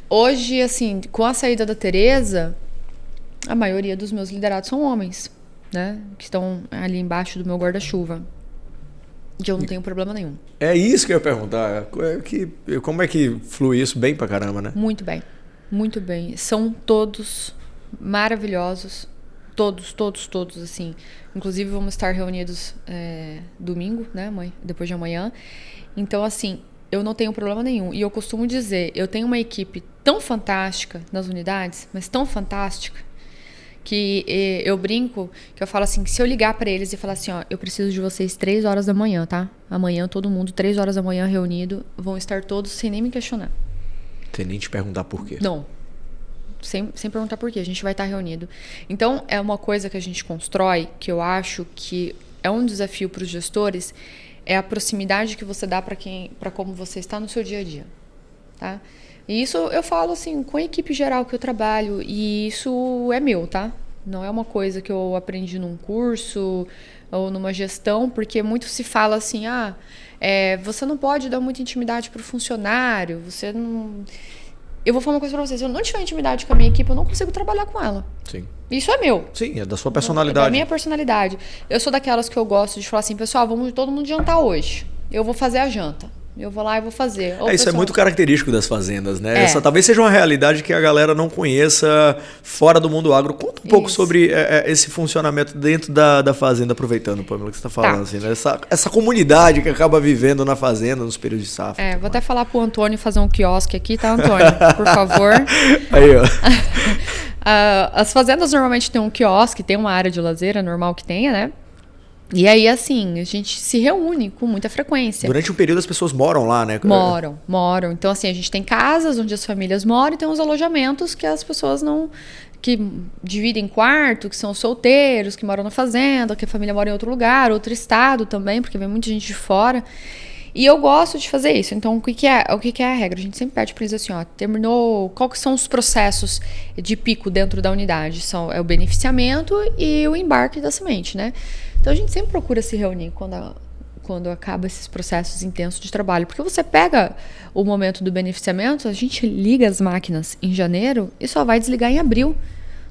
Hoje, assim, com a saída da Tereza, a maioria dos meus liderados são homens, né? Que estão ali embaixo do meu guarda-chuva. E eu não tenho problema nenhum. É isso que eu ia perguntar. Como é que flui isso bem pra caramba, né? Muito bem. Muito bem. São todos maravilhosos. Todos, assim. Inclusive, vamos estar reunidos domingo, né, mãe? Depois de amanhã. Então, assim, eu não tenho problema nenhum. E eu costumo dizer, eu tenho uma equipe tão fantástica nas unidades, mas tão fantástica, que eu brinco, que eu falo assim, que se eu ligar para eles e falar assim, ó, eu preciso de vocês 3 horas da manhã, tá? Amanhã, todo mundo, 3 horas da manhã reunido, vão estar todos sem nem me questionar. Sem nem te perguntar por quê. Não. Sem perguntar por quê. A gente vai estar reunido. Então, é uma coisa que a gente constrói, que eu acho que é um desafio para os gestores, é a proximidade que você dá para como você está no seu dia a dia. Tá? E isso eu falo assim, com a equipe geral que eu trabalho, e isso é meu, tá? Não é uma coisa que eu aprendi num curso ou numa gestão, porque muito se fala assim, você não pode dar muita intimidade para o funcionário, você não... Eu vou falar uma coisa para vocês, se eu não tiver intimidade com a minha equipe, eu não consigo trabalhar com ela. Sim. Isso é meu. Sim, é da sua personalidade. É da minha personalidade. Eu sou daquelas que eu gosto de falar assim, pessoal, vamos todo mundo jantar hoje. Eu vou fazer a janta. Eu vou lá e vou fazer. Isso é muito característico das fazendas, né? Essa talvez seja uma realidade que a galera não conheça fora do mundo agro. Conta um pouco sobre esse funcionamento dentro da fazenda, aproveitando, Pamela, que você está falando. Assim, né? Essa comunidade que acaba vivendo na fazenda nos períodos de safra. Vou até falar pro Antônio fazer um quiosque aqui, tá, Antônio? Por favor. Aí, ó. As fazendas normalmente têm um quiosque, tem uma área de lazer, é normal que tenha, né? E aí, assim, a gente se reúne com muita frequência. Durante um período as pessoas moram lá, né? Moram. Então, assim, a gente tem casas onde as famílias moram e tem uns alojamentos que as pessoas não... que dividem quarto, que são solteiros, que moram na fazenda, que a família mora em outro lugar, outro estado também, porque vem muita gente de fora. E eu gosto de fazer isso. Então, o que é a regra? A gente sempre pede para eles assim, ó, terminou... Quais são os processos de pico dentro da unidade? É o beneficiamento e o embarque da semente, né? Então, a gente sempre procura se reunir quando acaba esses processos intensos de trabalho. Porque você pega o momento do beneficiamento, a gente liga as máquinas em janeiro e só vai desligar em abril.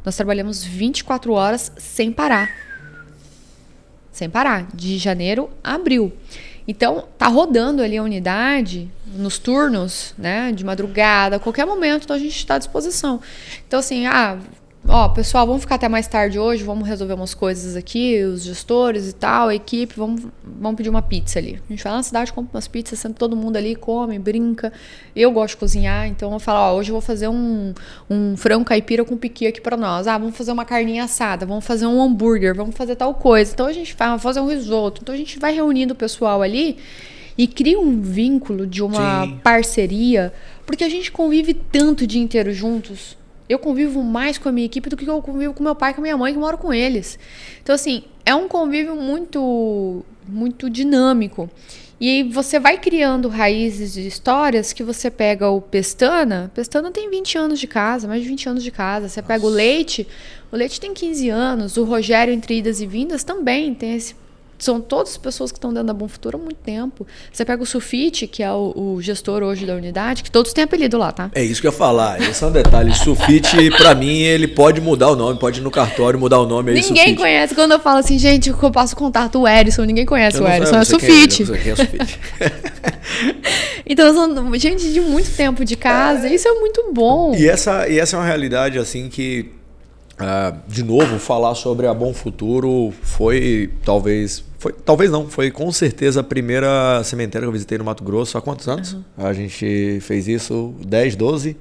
Nós trabalhamos 24 horas sem parar. Sem parar, de janeiro a abril. Então, tá rodando ali a unidade nos turnos, né, de madrugada, a qualquer momento, então a gente está à disposição. Então, assim, pessoal, vamos ficar até mais tarde hoje, vamos resolver umas coisas aqui, os gestores e tal, a equipe, vamos pedir uma pizza ali. A gente vai lá na cidade, compra umas pizzas, senta todo mundo ali, come, brinca. Eu gosto de cozinhar, então eu falo, hoje eu vou fazer um frango caipira com piqui aqui pra nós. Vamos fazer uma carninha assada, vamos fazer um hambúrguer, vamos fazer tal coisa. Então a gente vai fazer um risoto. Então a gente vai reunindo o pessoal ali e cria um vínculo de uma parceria, porque a gente convive tanto o dia inteiro juntos. Eu convivo mais com a minha equipe do que eu convivo com meu pai e com a minha mãe, que moro com eles. Então, assim, é um convívio muito, muito dinâmico. E aí você vai criando raízes de histórias que você pega o Pestana tem 20 anos de casa, mais de 20 anos de casa. Você pega o Leite tem 15 anos. O Rogério, entre idas e vindas, também tem esse... São todas as pessoas que estão dentro da Bom Futuro há muito tempo. Você pega o Sufite, que é o gestor hoje da unidade, que todos têm apelido lá, tá? É isso que eu ia falar. Esse é um detalhe. Sufite, pra mim, ele pode mudar o nome, pode ir no cartório mudar o nome. Ninguém conhece. Quando eu falo assim, gente, eu passo contato o Erison, ninguém conhece o Erison, é Sufite. Quem é Sufite. Então, são gente de muito tempo de casa, isso é muito bom. E essa é uma realidade, assim, que... de novo, falar sobre a Bom Futuro foi com certeza a primeira sementeira que eu visitei no Mato Grosso. Há quantos anos? A gente fez isso 10, 12?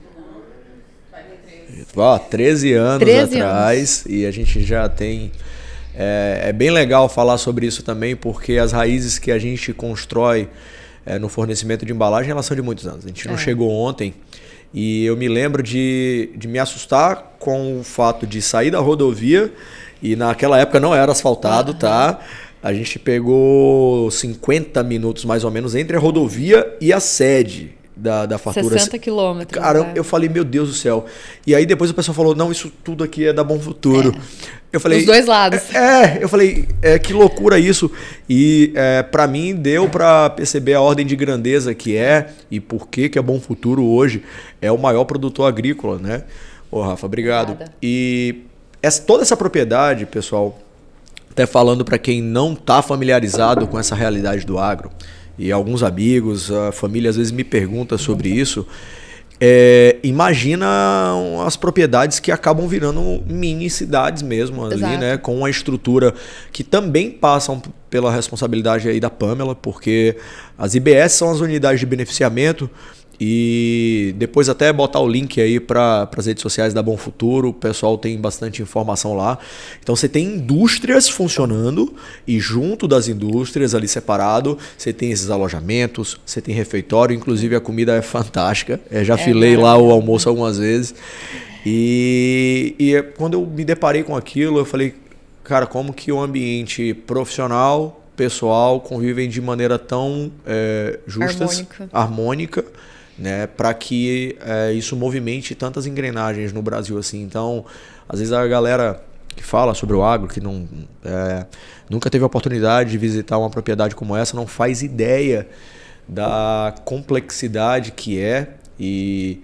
13 anos atrás. E a gente já tem... É bem legal falar sobre isso também, porque as raízes que a gente constrói no fornecimento de embalagem, elas são de muitos anos. A gente não chegou ontem. E eu me lembro de me assustar com o fato de sair da rodovia, e naquela época não era asfaltado, tá? A gente pegou 50 minutos mais ou menos entre a rodovia e a sede da fartura. 60 quilômetros. Cara, eu falei, meu Deus do céu. E aí depois o pessoal falou, não, isso tudo aqui é da Bom Futuro. Eu falei, os dois lados. Eu falei, que loucura isso. E para mim deu para perceber a ordem de grandeza que é e por que a Bom Futuro hoje é o maior produtor agrícola, né? Ô, Rafa, obrigado. Obrigada. E toda essa propriedade, pessoal, até falando para quem não está familiarizado com essa realidade do agro, e alguns amigos, a família às vezes me pergunta sobre isso, imagina as propriedades que acabam virando mini cidades mesmo ali, né? Com uma estrutura que também passam pela responsabilidade aí da Pamela, porque as IBS são as unidades de beneficiamento. E depois até botar o link aí para as redes sociais da Bom Futuro, o pessoal tem bastante informação lá. Então você tem indústrias funcionando e junto das indústrias ali separado, você tem esses alojamentos, você tem refeitório, inclusive a comida é fantástica. Já filei lá o almoço algumas vezes. E quando eu me deparei com aquilo, eu falei, cara, como que o ambiente profissional, pessoal convivem de maneira tão justas, harmônica, né, para que isso movimente tantas engrenagens no Brasil assim. Então, às vezes a galera que fala sobre o agro, que nunca teve a oportunidade de visitar uma propriedade como essa, não faz ideia da complexidade que é e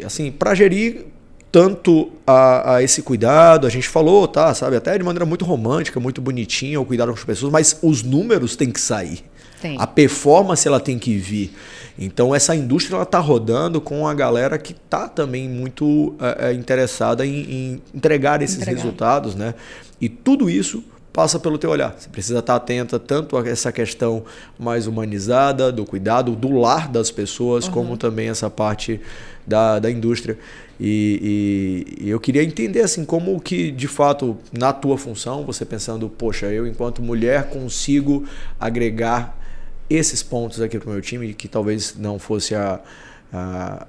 assim, para gerir tanto a esse cuidado, a gente falou, tá, sabe, até de maneira muito romântica, muito bonitinha, o cuidado com as pessoas, mas os números têm que sair. A performance ela tem que vir. Então essa indústria ela tá rodando com a galera que tá também muito interessada em entregar esses resultados, né? E tudo isso passa pelo teu olhar. Você precisa estar atenta tanto a essa questão mais humanizada, do cuidado, do lar das pessoas, como também essa parte da indústria. E eu queria entender assim, como que de fato na tua função, você pensando, poxa, eu enquanto mulher consigo agregar esses pontos aqui para o meu time, que talvez não fosse a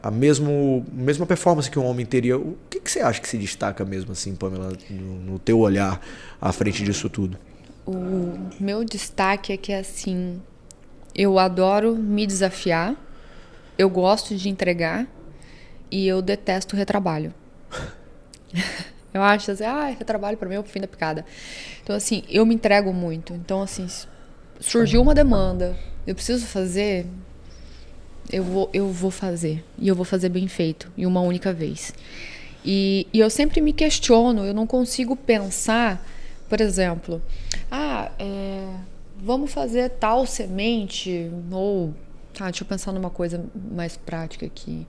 mesma performance que um homem teria. O que você acha que se destaca mesmo assim, Pamela, no teu olhar à frente disso tudo? O meu destaque é que assim, eu adoro me desafiar, eu gosto de entregar e eu detesto retrabalho. Eu acho assim, retrabalho para mim é o fim da picada. Então assim, eu me entrego muito. Então assim, surgiu uma demanda, eu preciso fazer, eu vou fazer. E eu vou fazer bem feito, e uma única vez. E eu sempre me questiono, eu não consigo pensar, por exemplo, vamos fazer tal semente, ou... deixa eu pensar numa coisa mais prática aqui.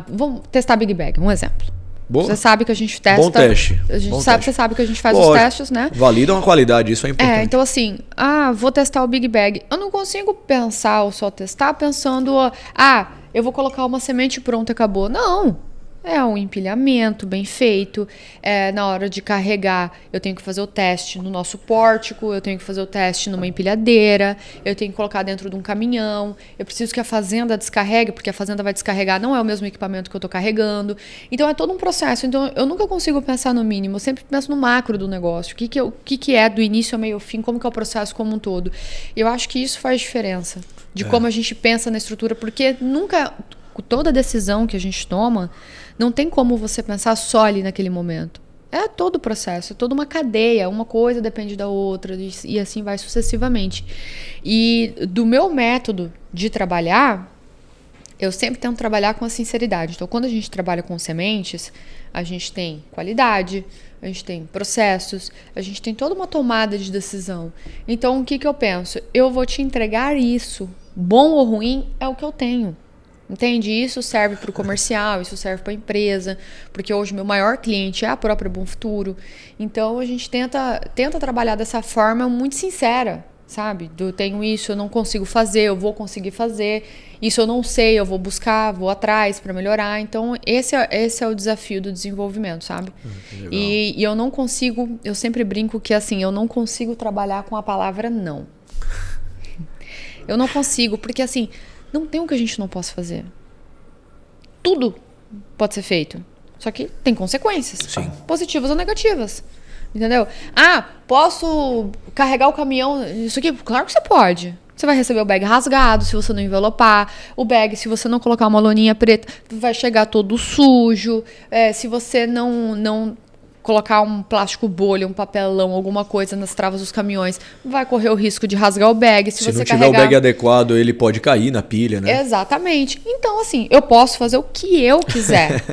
Vamos testar Big Bag, um exemplo. Boa. Você sabe que a gente testa... Bom teste. Você sabe que a gente faz os testes, né? Valida uma qualidade, isso é importante. Então assim, vou testar o Big Bag. Eu não consigo pensar ou só testar pensando, eu vou colocar uma semente pronta e acabou. Não. É um empilhamento bem feito. Na hora de carregar, eu tenho que fazer o teste no nosso pórtico, eu tenho que fazer o teste numa empilhadeira, eu tenho que colocar dentro de um caminhão, eu preciso que a fazenda descarregue, porque a fazenda vai descarregar, não é o mesmo equipamento que eu estou carregando. Então é todo um processo. Então eu nunca consigo pensar no mínimo, eu sempre penso no macro do negócio. O que é do início ao meio ao fim, como que é o processo como um todo. Eu acho que isso faz diferença de como a gente pensa na estrutura, porque nunca... Toda decisão que a gente toma, não tem como você pensar só ali naquele momento. É todo o processo, é toda uma cadeia, uma coisa depende da outra e assim vai sucessivamente. E do meu método de trabalhar, eu sempre tento trabalhar com a sinceridade. Então, quando a gente trabalha com sementes, a gente tem qualidade, a gente tem processos, a gente tem toda uma tomada de decisão. Então, o que eu penso? Eu vou te entregar isso, bom ou ruim, é o que eu tenho. Entende? Isso serve para o comercial, isso serve para a empresa, porque hoje meu maior cliente é a própria Bom Futuro. Então a gente tenta trabalhar dessa forma muito sincera, sabe? Eu tenho isso, eu não consigo fazer, eu vou conseguir fazer. Isso eu não sei, eu vou buscar, vou atrás para melhorar. Então esse é o desafio do desenvolvimento, sabe? E eu não consigo, eu sempre brinco que assim, eu não consigo trabalhar com a palavra não. Eu não consigo, porque assim... Não tem o que a gente não possa fazer. Tudo pode ser feito. Só que tem consequências. Sim. Positivas ou negativas. Entendeu? Posso carregar o caminhão... Isso aqui? Claro que você pode. Você vai receber o bag rasgado se você não envelopar. O bag, se você não colocar uma loninha preta, vai chegar todo sujo. Se você não colocar um plástico bolha, um papelão, alguma coisa nas travas dos caminhões, vai correr o risco de rasgar o bag. Se você não tiver o bag adequado, ele pode cair na pilha, né? Exatamente. Então, assim, eu posso fazer o que eu quiser.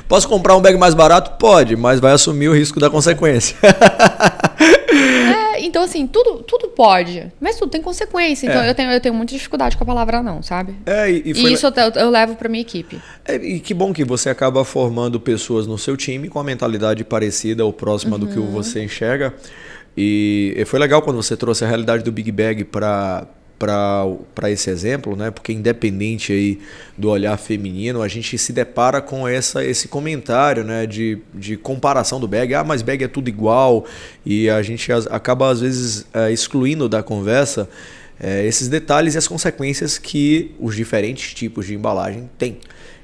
Posso comprar um bag mais barato? Pode, mas vai assumir o risco da consequência. Então, assim, tudo pode, mas tudo tem consequência. Então, eu tenho muita dificuldade com a palavra não, sabe? E isso eu levo pra minha equipe. E que bom que você acaba formando pessoas no seu time com a mentalidade parecida ou próxima do que você enxerga. E foi legal quando você trouxe a realidade do Big Bag para esse exemplo, né? Porque independente aí do olhar feminino, a gente se depara com esse comentário, né? de comparação do bag. Mas bag é tudo igual, e a gente acaba às vezes excluindo da conversa esses detalhes e as consequências que os diferentes tipos de embalagem têm.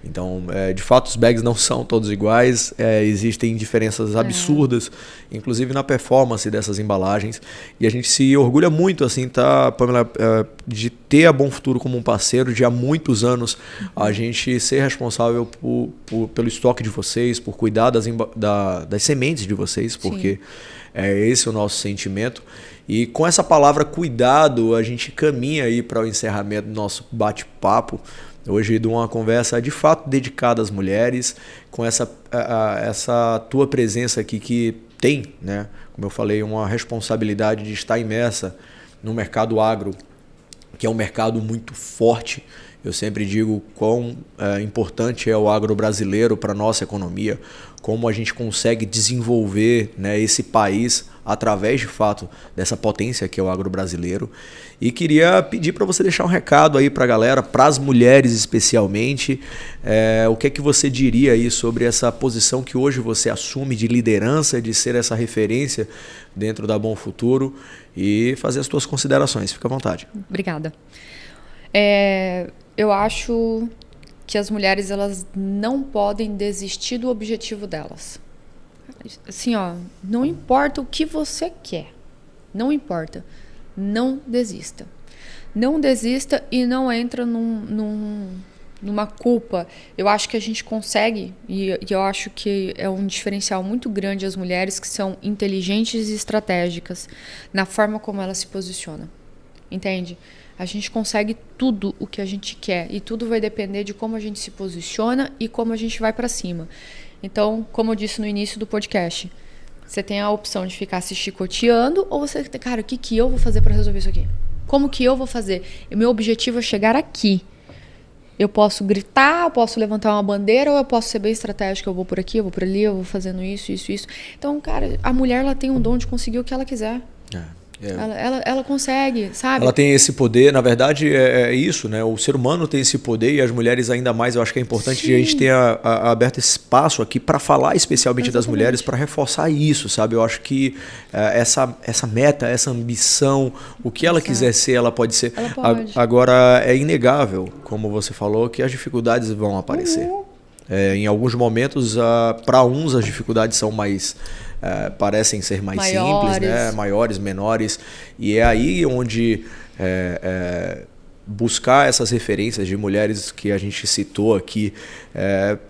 Então, de fato, os bags não são todos iguais, existem diferenças absurdas, inclusive na performance dessas embalagens. E a gente se orgulha muito, assim, Pamela, de ter a Bom Futuro como um parceiro, de há muitos anos a gente ser responsável pelo estoque de vocês, por cuidar das sementes de vocês, porque é esse o nosso sentimento. E com essa palavra cuidado, a gente caminha aí para o encerramento do nosso bate-papo. Hoje de uma conversa de fato dedicada às mulheres, com essa tua presença aqui que tem, né, como eu falei, uma responsabilidade de estar imersa no mercado agro, que é um mercado muito forte. Eu sempre digo quão importante é o agro brasileiro para a nossa economia, como a gente consegue desenvolver, né, esse país através, de fato, dessa potência que é o agro brasileiro. E queria pedir para você deixar um recado aí para a galera, para as mulheres especialmente, o que é que você diria aí sobre essa posição que hoje você assume de liderança, de ser essa referência dentro da Bom Futuro, e fazer as suas considerações. Fica à vontade. Obrigada. Eu acho que as mulheres, elas não podem desistir do objetivo delas. Assim, não importa o que você quer, não importa, não desista. Não desista e não entra numa culpa. Eu acho que a gente consegue, e eu acho que é um diferencial muito grande as mulheres que são inteligentes e estratégicas na forma como elas se posicionam. Entende? A gente consegue tudo o que a gente quer e tudo vai depender de como a gente se posiciona e como a gente vai para cima. Então, como eu disse no início do podcast, Você tem a opção de ficar se chicoteando ou você tem, cara, o que eu vou fazer para resolver isso aqui? Como que eu vou fazer? O meu objetivo é chegar aqui. Eu posso gritar, eu posso levantar uma bandeira ou eu posso ser bem estratégica, eu vou por aqui, eu vou por ali, eu vou fazendo isso. Então, cara, a mulher ela tem um dom de conseguir o que ela quiser. Ela consegue, sabe? Ela tem esse poder, na verdade é isso, né? O ser humano tem esse poder e as mulheres ainda mais. Eu acho que é importante a gente ter aberto esse espaço aqui para falar especialmente das mulheres, para reforçar isso, sabe? Eu acho que essa meta, essa ambição, o que ela quiser ser, ela pode ser. Ela pode. Agora, é inegável, como você falou, que as dificuldades vão aparecer. Em alguns momentos, para uns, as dificuldades são mais... parecem ser mais simples, né? Maiores, menores. E é aí onde buscar essas referências de mulheres que a gente citou aqui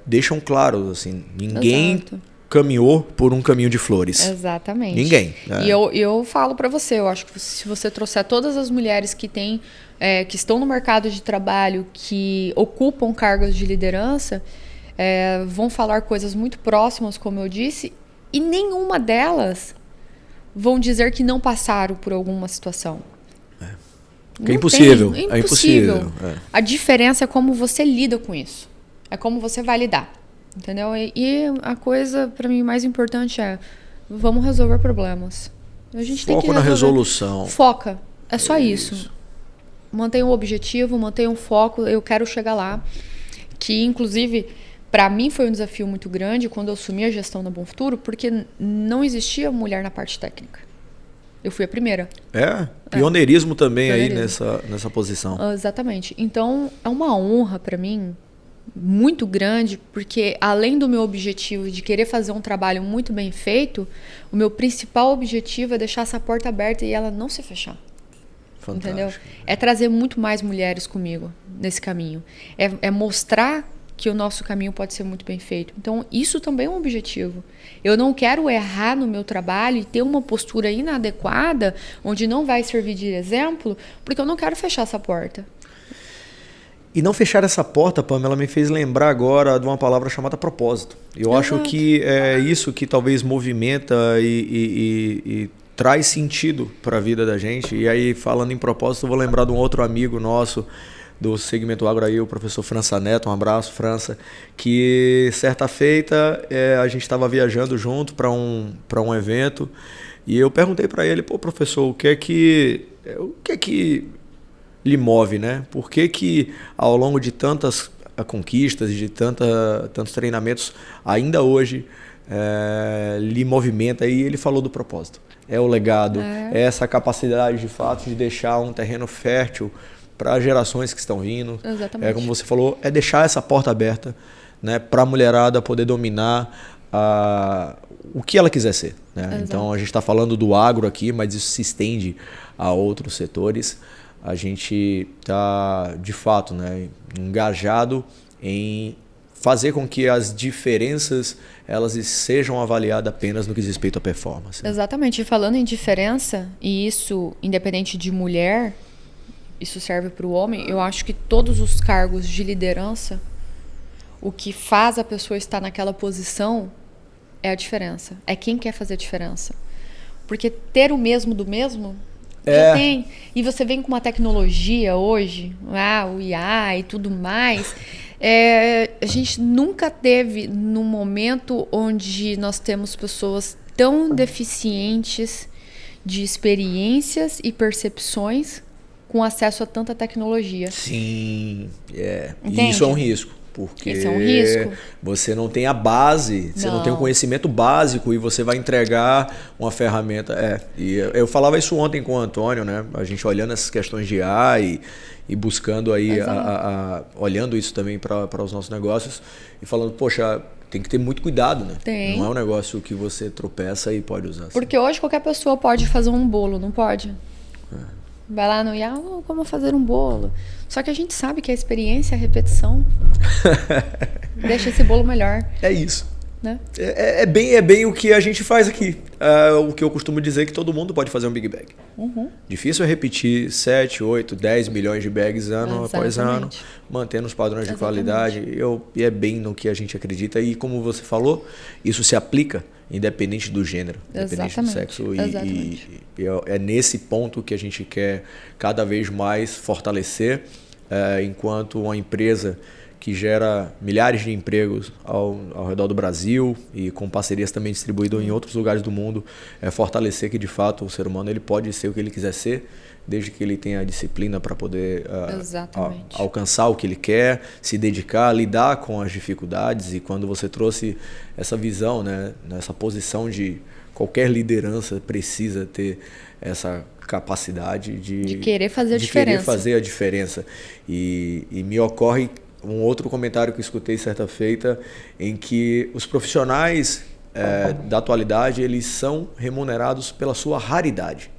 deixam claro, assim, ninguém caminhou por um caminho de flores. Exatamente. Ninguém. E eu falo para você, eu acho que se você trouxer todas as mulheres que têm, que estão no mercado de trabalho, que ocupam cargos de liderança, vão falar coisas muito próximas, como eu disse, e nenhuma delas vão dizer que não passaram por alguma situação. É impossível. É impossível. A diferença é como você lida com isso. É como você vai lidar. Entendeu? E a coisa, para mim, mais importante é: vamos resolver problemas. A gente tem que na resolução. Foca. É só isso. Mantenha um objetivo, mantenha um foco. Eu quero chegar lá. Que, inclusive... Para mim foi um desafio muito grande quando eu assumi a gestão da Bom Futuro, porque não existia mulher na parte técnica. Eu fui a primeira. Pioneirismo também aí nessa posição. Exatamente. Então, é uma honra para mim, muito grande, porque além do meu objetivo de querer fazer um trabalho muito bem feito, o meu principal objetivo é deixar essa porta aberta e ela não se fechar. Fantástico. Entendeu? É trazer muito mais mulheres comigo nesse caminho. É mostrar que o nosso caminho pode ser muito bem feito. Então, isso também é um objetivo. Eu não quero errar no meu trabalho e ter uma postura inadequada, onde não vai servir de exemplo, porque eu não quero fechar essa porta. E não fechar essa porta, Pamela, me fez lembrar agora de uma palavra chamada propósito. Eu acho que é isso que talvez movimenta e traz sentido para a vida da gente. E aí, falando em propósito, eu vou lembrar de um outro amigo nosso, do segmento agro aí, o professor França Neto, um abraço, França, que certa feita a gente estava viajando junto para um evento e eu perguntei para ele, professor, o que é que lhe move, né? Por que ao longo de tantas conquistas, de tantos treinamentos, ainda hoje lhe movimenta? E ele falou do propósito. É o legado, é essa capacidade de fato de deixar um terreno fértil para gerações que estão vindo. Exatamente. Como você falou, é deixar essa porta aberta, né, para a mulherada poder dominar o que ela quiser ser. Né? Então, a gente está falando do agro aqui, mas isso se estende a outros setores. A gente está, de fato, né, engajado em fazer com que as diferenças elas sejam avaliadas apenas no que diz respeito à performance. Né? Exatamente. E falando em diferença, e isso independente de mulher, isso serve para o homem, eu acho que todos os cargos de liderança, o que faz a pessoa estar naquela posição é a diferença. É quem quer fazer a diferença. Porque ter o mesmo do mesmo, já tem. E você vem com uma tecnologia hoje, o IA e tudo mais. A gente nunca teve num momento onde nós temos pessoas tão deficientes de experiências e percepções com acesso a tanta tecnologia. Sim, e isso é um risco. Porque esse é um risco. Você não tem a base, você não tem o conhecimento básico e você vai entregar uma ferramenta. E eu falava isso ontem com o Antônio, né? A gente olhando essas questões de IA e buscando aí, olhando isso também para os nossos negócios e falando, poxa, tem que ter muito cuidado, né? Tem. Não é um negócio que você tropeça e pode usar. Porque hoje qualquer pessoa pode fazer um bolo, não pode? Vai lá no IA, como fazer um bolo. Só que a gente sabe que a experiência, a repetição, deixa esse bolo melhor. É isso. Né? É bem o que a gente faz aqui. O que eu costumo dizer que todo mundo pode fazer um Big Bag. Difícil é repetir 7, 8, 10 milhões de bags ano após ano, mantendo os padrões de qualidade. E é bem no que a gente acredita. E como você falou, isso se aplica independente do gênero, independente do sexo. E é nesse ponto que a gente quer cada vez mais fortalecer, enquanto uma empresa que gera milhares de empregos ao redor do Brasil e com parcerias também distribuídas em outros lugares do mundo, fortalecer que de fato o ser humano ele pode ser o que ele quiser ser, desde que ele tenha a disciplina para poder alcançar o que ele quer, se dedicar, lidar com as dificuldades. E quando você trouxe essa visão, né, nessa posição de qualquer liderança precisa ter essa capacidade de querer fazer a diferença. E me ocorre um outro comentário que eu escutei certa feita, em que os profissionais da atualidade eles são remunerados pela sua raridade.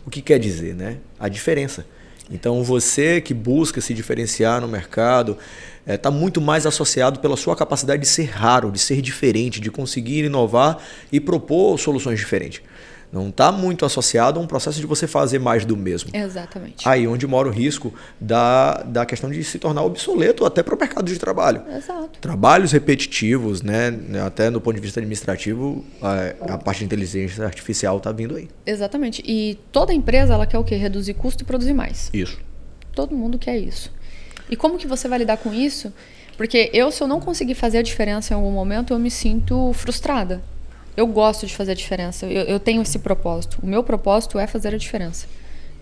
O que quer dizer, né? A diferença. Então, você que busca se diferenciar no mercado está muito mais associado pela sua capacidade de ser raro, de ser diferente, de conseguir inovar e propor soluções diferentes. Não está muito associado a um processo de você fazer mais do mesmo. Exatamente. Aí onde mora o risco da questão de se tornar obsoleto até para o mercado de trabalho. Exato. Trabalhos repetitivos, né? Até do ponto de vista administrativo, a parte de inteligência artificial está vindo aí. Exatamente. E toda empresa ela quer o quê? Reduzir custo e produzir mais. Isso. Todo mundo quer isso. E como que você vai lidar com isso? Porque se eu não conseguir fazer a diferença em algum momento, eu me sinto frustrada. Eu gosto de fazer a diferença. Eu tenho esse propósito. O meu propósito é fazer a diferença.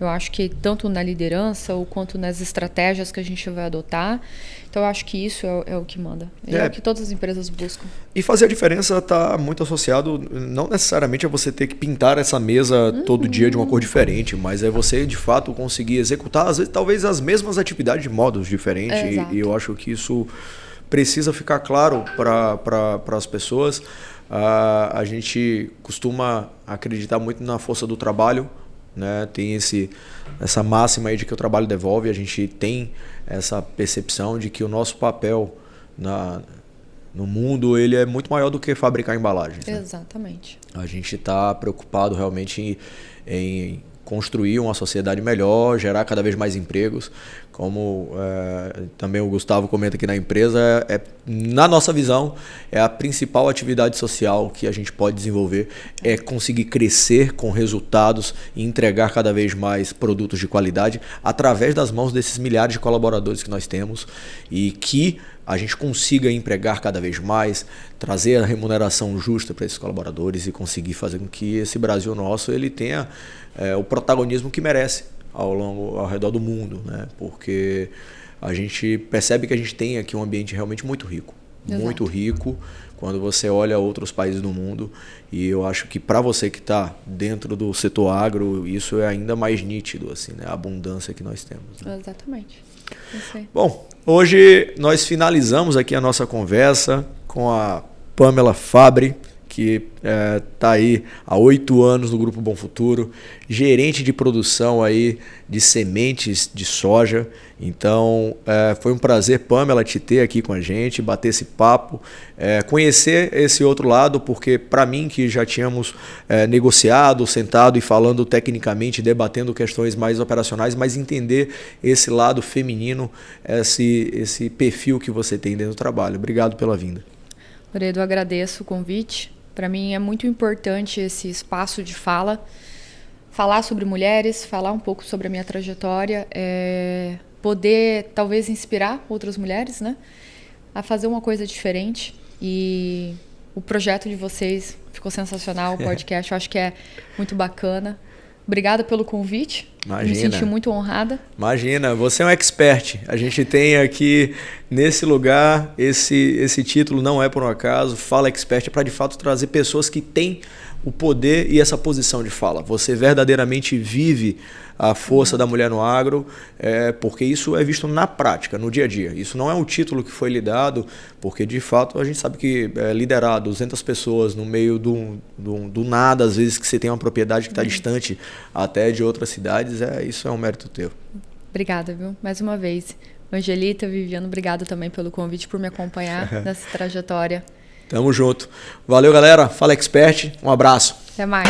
Eu acho que tanto na liderança ou quanto nas estratégias que a gente vai adotar. Então, eu acho que isso é o que manda. É o que todas as empresas buscam. E fazer a diferença está muito associado, não necessariamente a você ter que pintar essa mesa todo dia de uma cor diferente, mas é você, de fato, conseguir executar, às vezes, talvez as mesmas atividades de modos diferentes. E eu acho que isso precisa ficar claro para as pessoas. A gente costuma acreditar muito na força do trabalho, né? Tem essa máxima aí de que o trabalho devolve. A gente tem essa percepção de que o nosso papel no mundo ele é muito maior do que fabricar embalagens. Né? Exatamente. A gente está preocupado realmente em construir uma sociedade melhor, gerar cada vez mais empregos. Como também o Gustavo comenta aqui na empresa, na nossa visão, é a principal atividade social que a gente pode desenvolver, é conseguir crescer com resultados e entregar cada vez mais produtos de qualidade através das mãos desses milhares de colaboradores que nós temos e que a gente consiga empregar cada vez mais, trazer a remuneração justa para esses colaboradores e conseguir fazer com que esse Brasil nosso ele tenha o protagonismo que merece ao redor do mundo, né? Porque a gente percebe que a gente tem aqui um ambiente realmente muito rico. Exato. Muito rico quando você olha outros países do mundo, e eu acho que para você que está dentro do setor agro, isso é ainda mais nítido, assim, né? A abundância que nós temos. Né? Exatamente. Bom, hoje nós finalizamos aqui a nossa conversa com a Pamela Fabbri, que está aí há 8 anos no Grupo Bom Futuro, gerente de produção aí de sementes de soja. Então, foi um prazer, Pamela, te ter aqui com a gente, bater esse papo, conhecer esse outro lado, porque para mim que já tínhamos negociado, sentado e falando tecnicamente, debatendo questões mais operacionais, mas entender esse lado feminino, esse perfil que você tem dentro do trabalho. Obrigado pela vinda. Loredo, eu agradeço o convite. Para mim é muito importante esse espaço de falar sobre mulheres, falar um pouco sobre a minha trajetória, poder talvez inspirar outras mulheres, né, a fazer uma coisa diferente. E o projeto de vocês ficou sensacional, o podcast, eu acho que é muito bacana. Obrigada pelo convite. Imagina. Me senti muito honrada. Imagina, você é um expert. A gente tem aqui nesse lugar, esse título não é por um acaso, Fala Expert, é para de fato trazer pessoas que têm o poder e essa posição de fala. Você verdadeiramente vive a força da mulher no agro, porque isso é visto na prática, no dia a dia. Isso não é um título que foi lhe dado, porque de fato a gente sabe que liderar 200 pessoas no meio do nada, às vezes que você tem uma propriedade que está distante até de outras cidades, isso é um mérito teu. Obrigada, viu? Mais uma vez. Angelita, Viviano, obrigada também pelo convite, por me acompanhar nessa trajetória. Tamo junto. Valeu, galera. Fala Expert. Um abraço. Até mais.